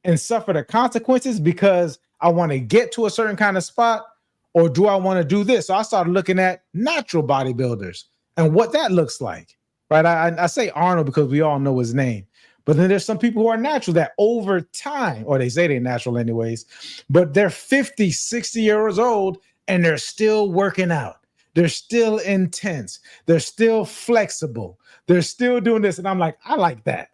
and suffer the consequences because I want to get to a certain kind of spot? Or do I want to do this? So I started looking at natural bodybuilders and what that looks like, right? I say Arnold because we all know his name. But then there's some people who are natural that over time, or they say they're natural anyways, but they're 50, 60 years old and they're still working out. They're still intense. They're still flexible. They're still doing this. And I'm like, I like that.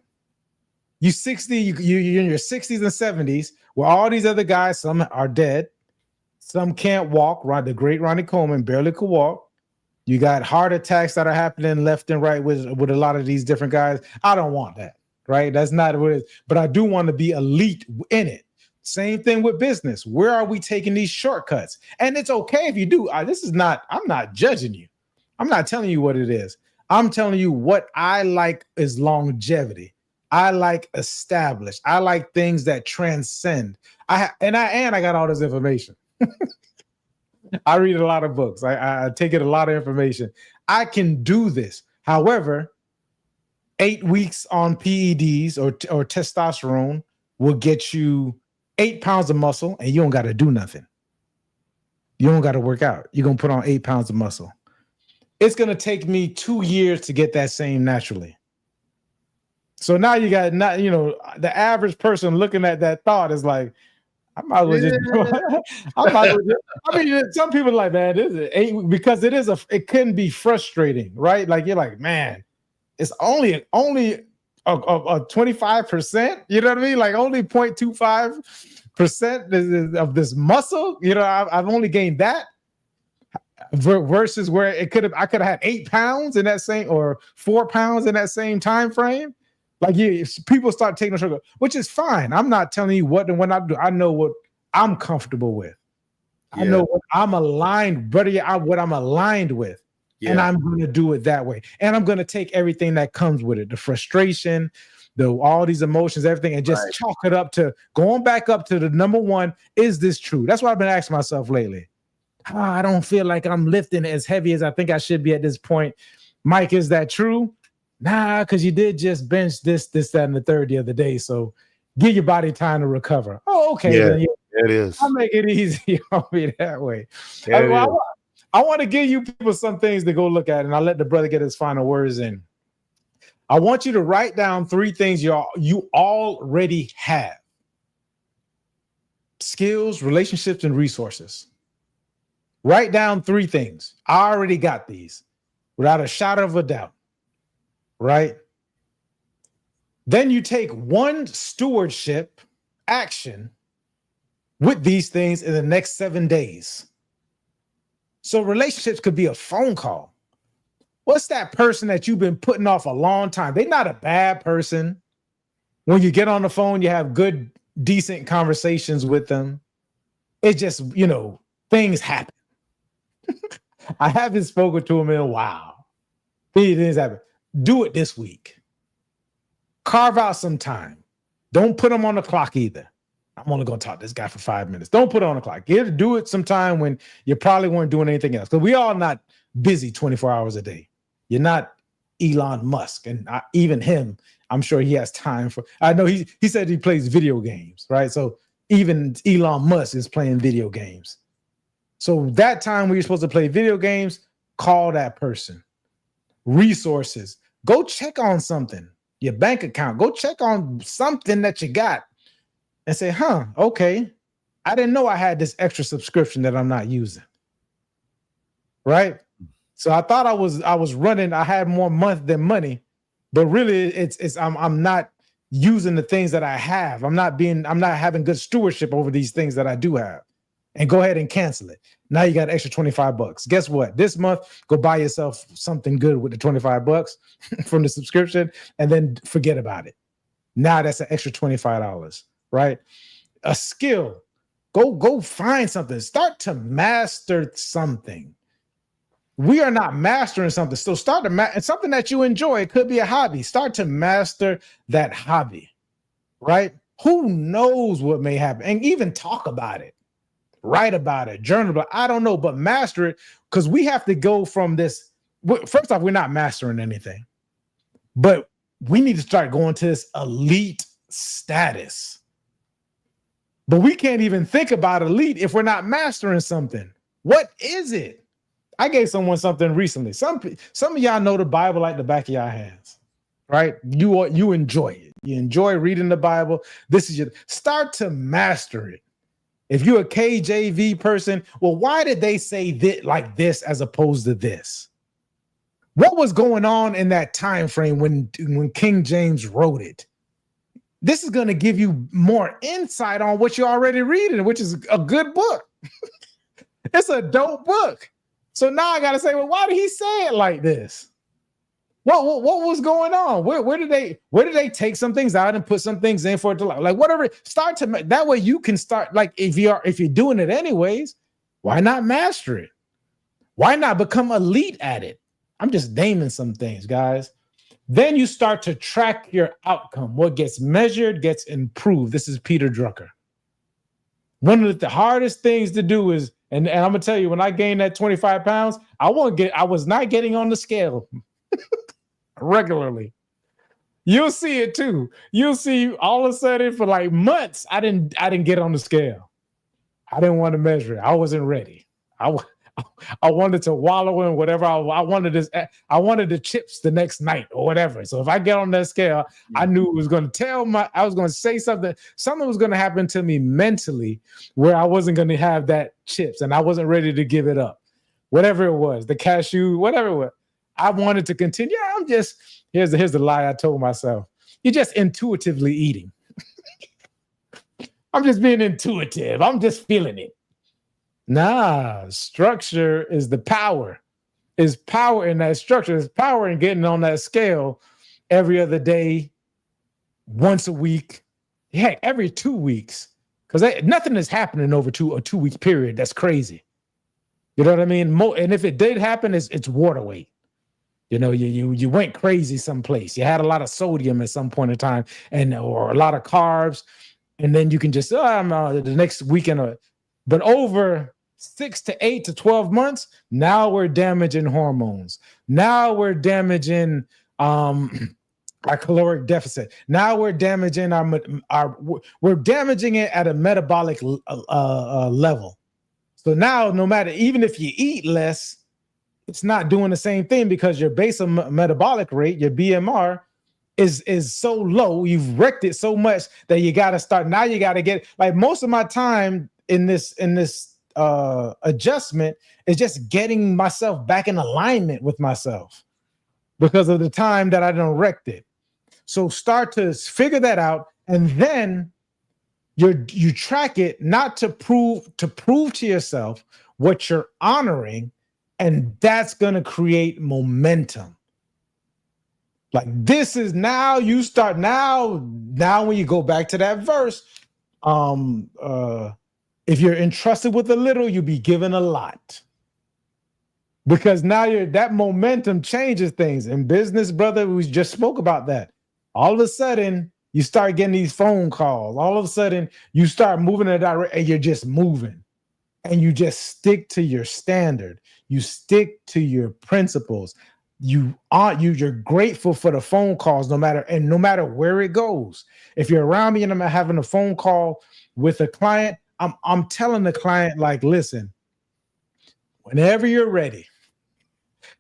You're in your 60s and 70s, where all these other guys, some are dead. Some can't walk. The great Ronnie Coleman barely could walk. You got heart attacks that are happening left and right with a lot of these different guys. I don't want that, right? That's not what it is. But I do want to be elite in it. Same thing with business. Where are we taking these shortcuts? And it's okay if you do. I'm not judging you. I'm not telling you what it is. I'm telling you what I like is longevity. I like established. I like things that transcend. I got all this information. I read a lot of books. I take in a lot of information. I can do this. However, 8 weeks on PEDs or testosterone will get you 8 pounds of muscle, and you don't got to do nothing. You don't got to work out. You're going to put on 8 pounds of muscle. It's going to take me 2 years to get that same naturally. So now you got not, the average person looking at that thought is like, I might as well just do it. I mean, some people are like, man, because it can be frustrating, right? Like you're like, man, it's only a 25%, you know what I mean? Like only 0.25% of this muscle, I've only gained that. Versus where I could have had 8 pounds in that same, or 4 pounds in that same time frame. Like people start taking the sugar, which is fine. I'm not telling you what and when I do. I know what I'm comfortable with. Yeah. I know what I'm aligned, what I'm aligned with. Yeah. And I'm going to do it that way. And I'm going to take everything that comes with it, the frustration, all these emotions, everything, and just chalk it up to going back up to the number one. Is this true? That's what I've been asking myself lately. I don't feel like I'm lifting as heavy as I think I should be at this point. Mike, is that true? Nah, because you did just bench this, that, and the third the other day. So give your body time to recover. Oh, okay. Yeah, then, it is. I'll make it easy on me that way. I want to give you people some things to go look at, and I'll let the brother get his final words in. I want you to write down 3 things you already have. Skills, relationships, and resources. Write down 3 things. I already got these without a shadow of a doubt, right? Then you take one stewardship action with these things in the next 7 days. So relationships could be a phone call. What's that person that you've been putting off a long time? They're not a bad person. When you get on the phone, you have good, decent conversations with them. It's just, things happen. I haven't spoken to him in a while. Things happen. Do it this week. Carve out some time. Don't put him on the clock either. I'm only going to talk to this guy for 5 minutes. Don't put it on the clock. Do it sometime when you probably weren't doing anything else. Because we all not busy 24 hours a day. You're not Elon Musk. And even him, I'm sure he has time for. I know he said he plays video games, right? So even Elon Musk is playing video games. So that time where you're supposed to play video games, call that person. Resources. Go check on something. Your bank account. Go check on something that you got and say, okay, I didn't know I had this extra subscription that I'm not using. Right? So I thought I was running, I had more month than money, but really I'm not using the things that I have. I'm not having good stewardship over these things that I do have. And go ahead and cancel it. Now you got an extra $25. Guess what? This month, go buy yourself something good with the $25 from the subscription, and then forget about it. Now that's an extra $25, right? A skill. Go find something. Start to master something. We are not mastering something. So start to something that you enjoy. It could be a hobby. Start to master that hobby, right? Who knows what may happen? And even talk about it. Write about it, journal about it. I don't know, but master it, because we have to go from this. First off, we're not mastering anything, but we need to start going to this elite status. But we can't even think about elite if we're not mastering something. What is it? I gave someone something recently. Some of y'all know the Bible like the back of your hands, right? You enjoy it. You enjoy reading the Bible. This is start to master it. If you're a KJV person, well, why did they say this like this as opposed to this? What was going on in that time frame when King James wrote it? This is going to give you more insight on what you're already reading, which is a good book. It's a dope book. So now I got to say, well, why did he say it like this? What was going on? Where did they take some things out and put some things in for it to like whatever? Start to that way you can start, like if you're doing it anyways, why not master it? Why not become elite at it? I'm just naming some things, guys. Then you start to track your outcome. What gets measured gets improved. This is Peter Drucker. One of the hardest things to do is, and I'm gonna tell you, when I gained that 25 pounds, I was not getting on the scale regularly. You'll see it too. You'll see all of a sudden for like months, I didn't get on the scale. I didn't want to measure it. I wasn't ready. I wanted to wallow in whatever I wanted. I wanted the chips the next night or whatever. So if I get on that scale, I knew it was going to I was going to say something. Something was going to happen to me mentally where I wasn't going to have that chips and I wasn't ready to give it up. Whatever it was, the cashew, whatever it was, I wanted to continue. Yeah, here's the lie I told myself. You're just intuitively eating. I'm just being intuitive. I'm just feeling it. Nah, structure is the power. Is power in that structure. Is power in getting on that scale every other day, once a week, heck, every 2 weeks. Because nothing is happening over a 2 week period. That's crazy. You know what I mean? And if it did happen, it's water weight. You know, you went crazy someplace. You had a lot of sodium at some point in time, or a lot of carbs, and then you can just the next weekend. But over 6 to 8 to 12 months, now we're damaging hormones. Now we're damaging our caloric deficit. Now we're damaging we're damaging it at a metabolic level. So now, no matter, even if you eat less, it's not doing the same thing because your basal metabolic rate, your BMR, is so low. You've wrecked it so much that you got to start. Now you got to get, like, most of my time in this adjustment is just getting myself back in alignment with myself because of the time that I done wrecked it. So start to figure that out, and then you track it, not to prove to yourself what you're honoring, and that's going to create momentum. Like, this is now you start now when you go back to that verse, if you're entrusted with a little, you'll be given a lot. Because now that momentum changes things. In business, brother, we just spoke about that. All of a sudden, you start getting these phone calls. All of a sudden, you start moving in a direction, and you're just moving. And you just stick to your standard. You stick to your principles. You're grateful for the phone calls, no matter where it goes. If you're around me and I'm having a phone call with a client, I'm telling the client, like, listen, whenever you're ready.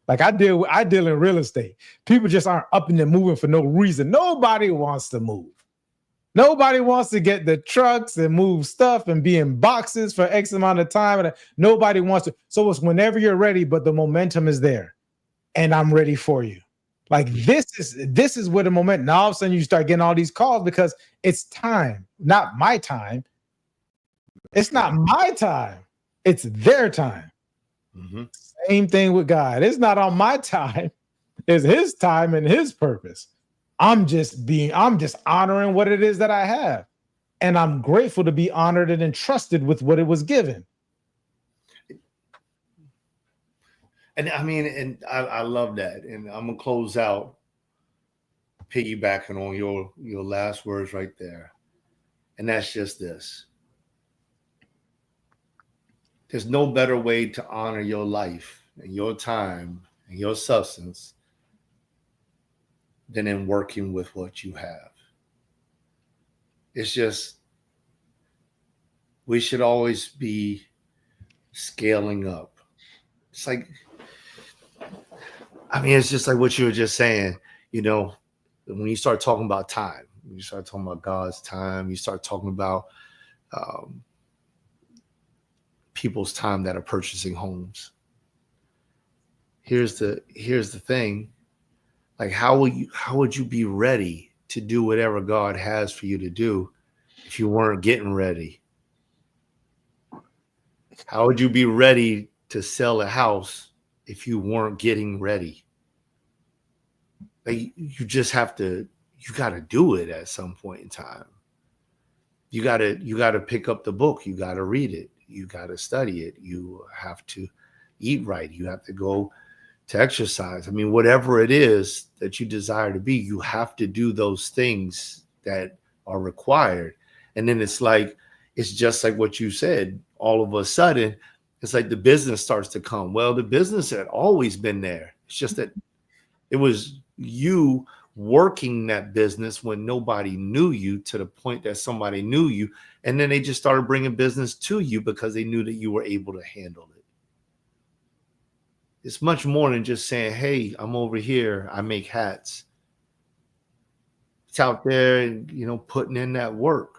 Like, I deal in real estate. People just aren't up and moving for no reason. Nobody wants to move. Nobody wants to get the trucks and move stuff and be in boxes for X amount of time. And nobody wants to. So it's whenever you're ready, but the momentum is there, and I'm ready for you. Like, this is where the momentum. Now all of a sudden you start getting all these calls because it's time, not my time. It's not my time. It's their time. Mm-hmm. Same thing with God. It's not on my time. It's his time and his purpose. I'm just honoring what it is that I have. And I'm grateful to be honored and entrusted with what it was given. And I mean, and I love that. And I'm gonna close out piggybacking on your last words right there. And that's just this. There's no better way to honor your life and your time and your substance than in working with what you have. It's just, we should always be scaling up. It's like, I mean, it's just like what you were just saying, you know, when you start talking about time, when you start talking about God's time, you start talking about people's time that are purchasing homes. Here's the thing. Like, how would you be ready to do whatever God has for you to do if you weren't getting ready? How would you be ready to sell a house if you weren't getting ready? Like, you just have to, you got to do it at some point in time. You got to pick up the book. You got to read it. You got to study it. You have to eat right. You have to go to exercise. I mean, whatever it is that you desire to be, you have to do those things that are required. And then it's just like what you said, all of a sudden, it's like the business starts to come. Well, the business had always been there. It's just that it was you working that business when nobody knew you, to the point that somebody knew you. And then they just started bringing business to you because they knew that you were able to handle it. It's much more than just saying, hey, I'm over here, I make hats. It's out there and, putting in that work.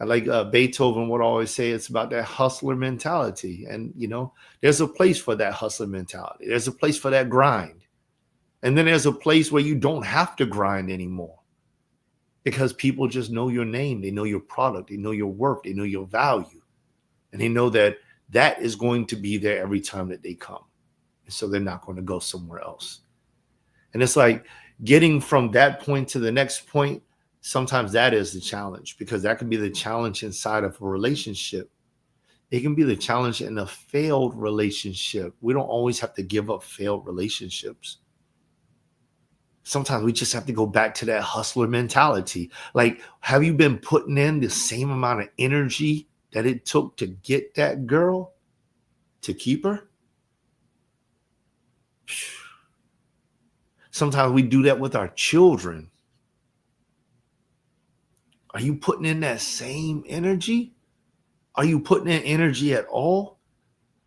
I like Beethoven would always say it's about that hustler mentality. And, there's a place for that hustler mentality. There's a place for that grind. And then there's a place where you don't have to grind anymore because people just know your name. They know your product. They know your work. They know your value. And they know that that is going to be there every time that they come. And so they're not going to go somewhere else. And it's like getting from that point to the next point. Sometimes that is the challenge, because that can be the challenge inside of a relationship. It can be the challenge in a failed relationship. We don't always have to give up failed relationships. Sometimes we just have to go back to that hustler mentality. Like, have you been putting in the same amount of energy that it took to get that girl, to keep her? Sometimes we do that with our children. Are you putting in that same energy? Are you putting in energy at all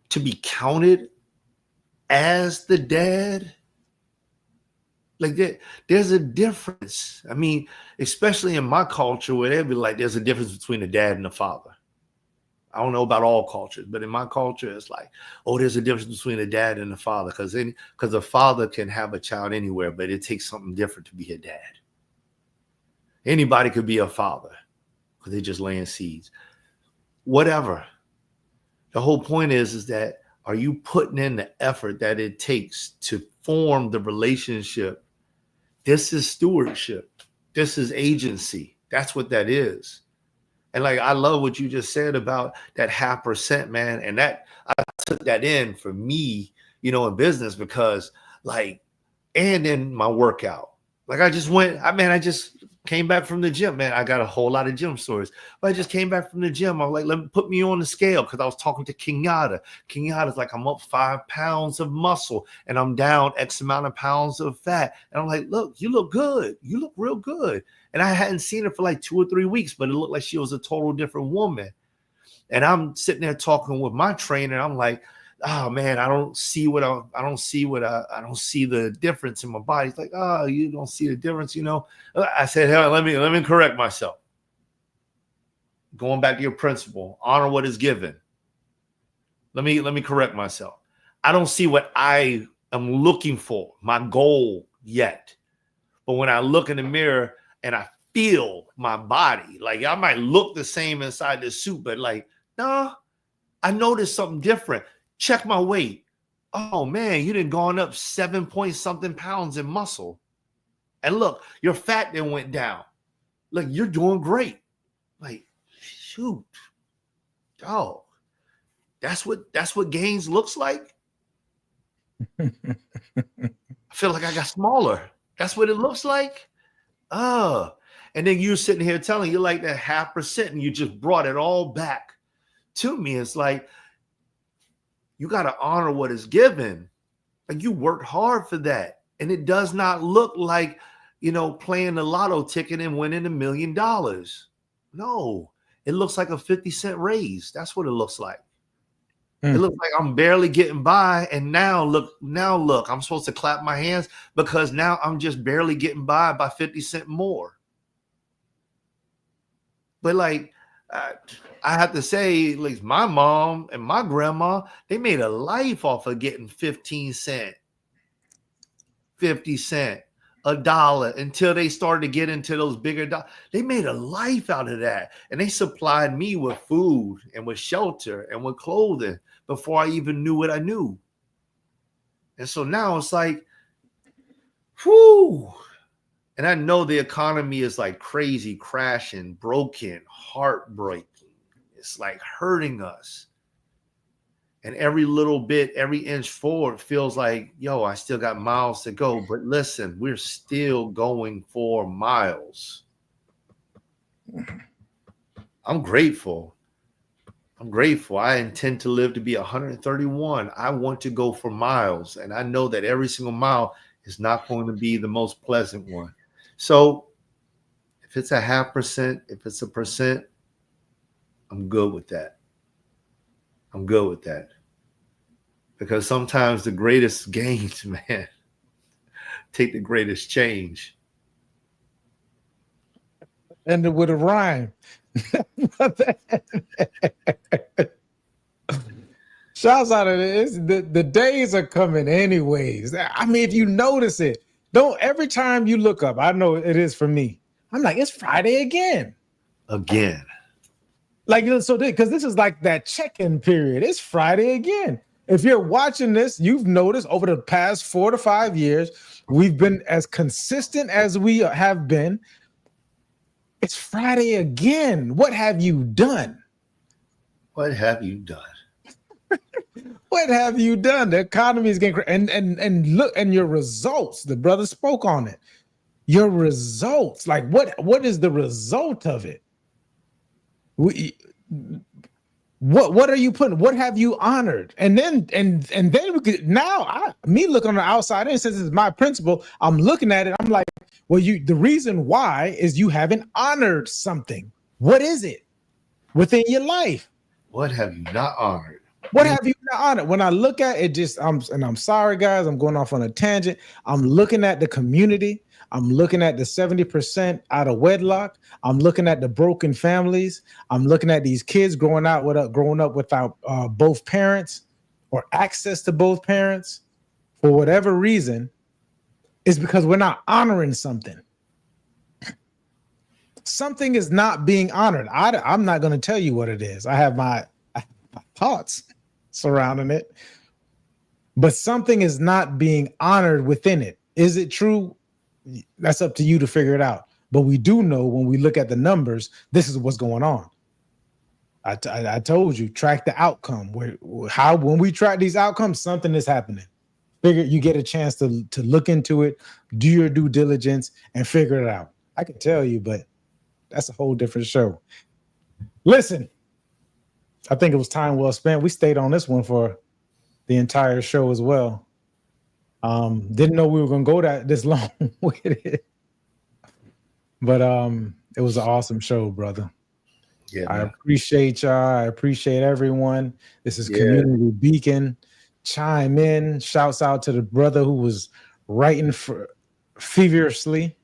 to be counted as the dad? Like, there's a difference. I mean, especially in my culture, where they'd be like, there's a difference between a dad and a father. I don't know about all cultures, but in my culture, it's like, oh, there's a difference between a dad and a father, because a father can have a child anywhere, but it takes something different to be a dad. Anybody could be a father because they're just laying seeds. Whatever. The whole point is that, are you putting in the effort that it takes to form the relationship? This is stewardship. This is agency. That's what that is. And like, I love what you just said about that 0.5%, man. And that I took that in for me, in business, because and in my workout, I just came back from the gym, man. I got a whole lot of gym stories, but I just came back from the gym. I'm like, put me on the scale, because I was talking to Kenyatta. Kenyatta's like, I'm up 5 pounds of muscle and I'm down X amount of pounds of fat. And I'm like, look, you look good. You look real good. And I hadn't seen her for like 2 or 3 weeks, but it looked like she was a total different woman. And I'm sitting there talking with my trainer. I'm like, oh man, I don't see the difference in my body. It's like, oh, you don't see the difference, I said, hell, let me correct myself. Going back to your principle, honor what is given. Let me correct myself. I don't see what I am looking for, my goal yet. But when I look in the mirror and I feel my body, like I might look the same inside the suit, but no, I noticed something different. Check my weight. Oh man, you done gone up 7 point something pounds in muscle. And look, your fat then went down. Look, you're doing great. Like, shoot. Oh, that's what gains looks like. I feel like I got smaller. That's what it looks like. Oh, and then you're sitting here telling you like that 0.5%, and you just brought it all back to me. It's like, you got to honor what is given. Like, you worked hard for that. And it does not look like, playing the lotto ticket and winning $1 million. No, it looks like a 50-cent raise. That's what it looks like. It looks like I'm barely getting by. And now look, I'm supposed to clap my hands because now I'm just barely getting by 50 cents more. But I have to say, at least my mom and my grandma, they made a life off of getting 15 cents, 50 cents, $1 until they started to get into those bigger dollars. They made a life out of that. And they supplied me with food and with shelter and with clothing before I even knew what I knew. And so now it's like, whoo. And I know the economy is like crazy, crashing, broken, heartbreaking. It's like hurting us. And every little bit, every inch forward feels like, yo, I still got miles to go. But listen, we're still going for miles. I'm grateful. I intend to live to be 131. I want to go for miles. And I know that every single mile is not going to be the most pleasant one. So if it's a 0.5%, if it's 1%, I'm good with that. Because sometimes the greatest gains, man, take the greatest change. Ended with a rhyme. Shouts out to this. The days are coming anyways. I mean, if you notice it, don't every time you look up, I know it is for me. I'm like, it's Friday again. Again. Like, so because this is like that check-in period. It's Friday again. If you're watching this, you've noticed over the past 4 to 5 years, we've been as consistent as we have been. It's Friday again. What have you done? What have you done? What have you done? The economy is getting and look, and your results. The brother spoke on it. Your results, like what is the result of it? What are you putting? What have you honored? And then we could now me look on the outside in, since it's my principle, I'm looking at it. I'm like, well, the reason why is you haven't honored something. What is it within your life? What have you not honored? What have you not honored? When I look at it, I'm sorry, guys, I'm going off on a tangent. I'm looking at the community. I'm looking at the 70% out of wedlock. I'm looking at the broken families. I'm looking at these kids growing up without both parents or access to both parents for whatever reason. Is because we're not honoring something. Something is not being honored. I'm not going to tell you what it is. I have my thoughts surrounding it, but something is not being honored within it. Is it true? That's up to you to figure it out. But we do know when we look at the numbers, this is what's going on. I told you, track the outcome. When we track these outcomes, something is happening. Figure you get a chance to look into it, do your due diligence, and figure it out. I can tell you, but that's a whole different show. Listen, I think it was time well spent. We stayed on this one for the entire show as well. Didn't know we were gonna go this long with it, but it was an awesome show, brother. Yeah, I man. appreciate y'all. I appreciate everyone. This is Community Beacon. Chime in. Shouts out to the brother who was writing feverishly.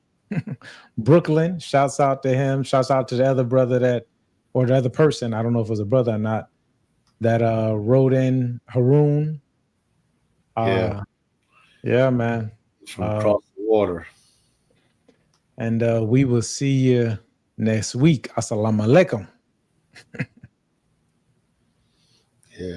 Brooklyn. Shouts out to him. Shouts out to the other brother or the other person. I don't know if it was a brother or not. That wrote in, Haroon. Yeah, man. From across the water. And we will see you next week. Assalamu alaikum.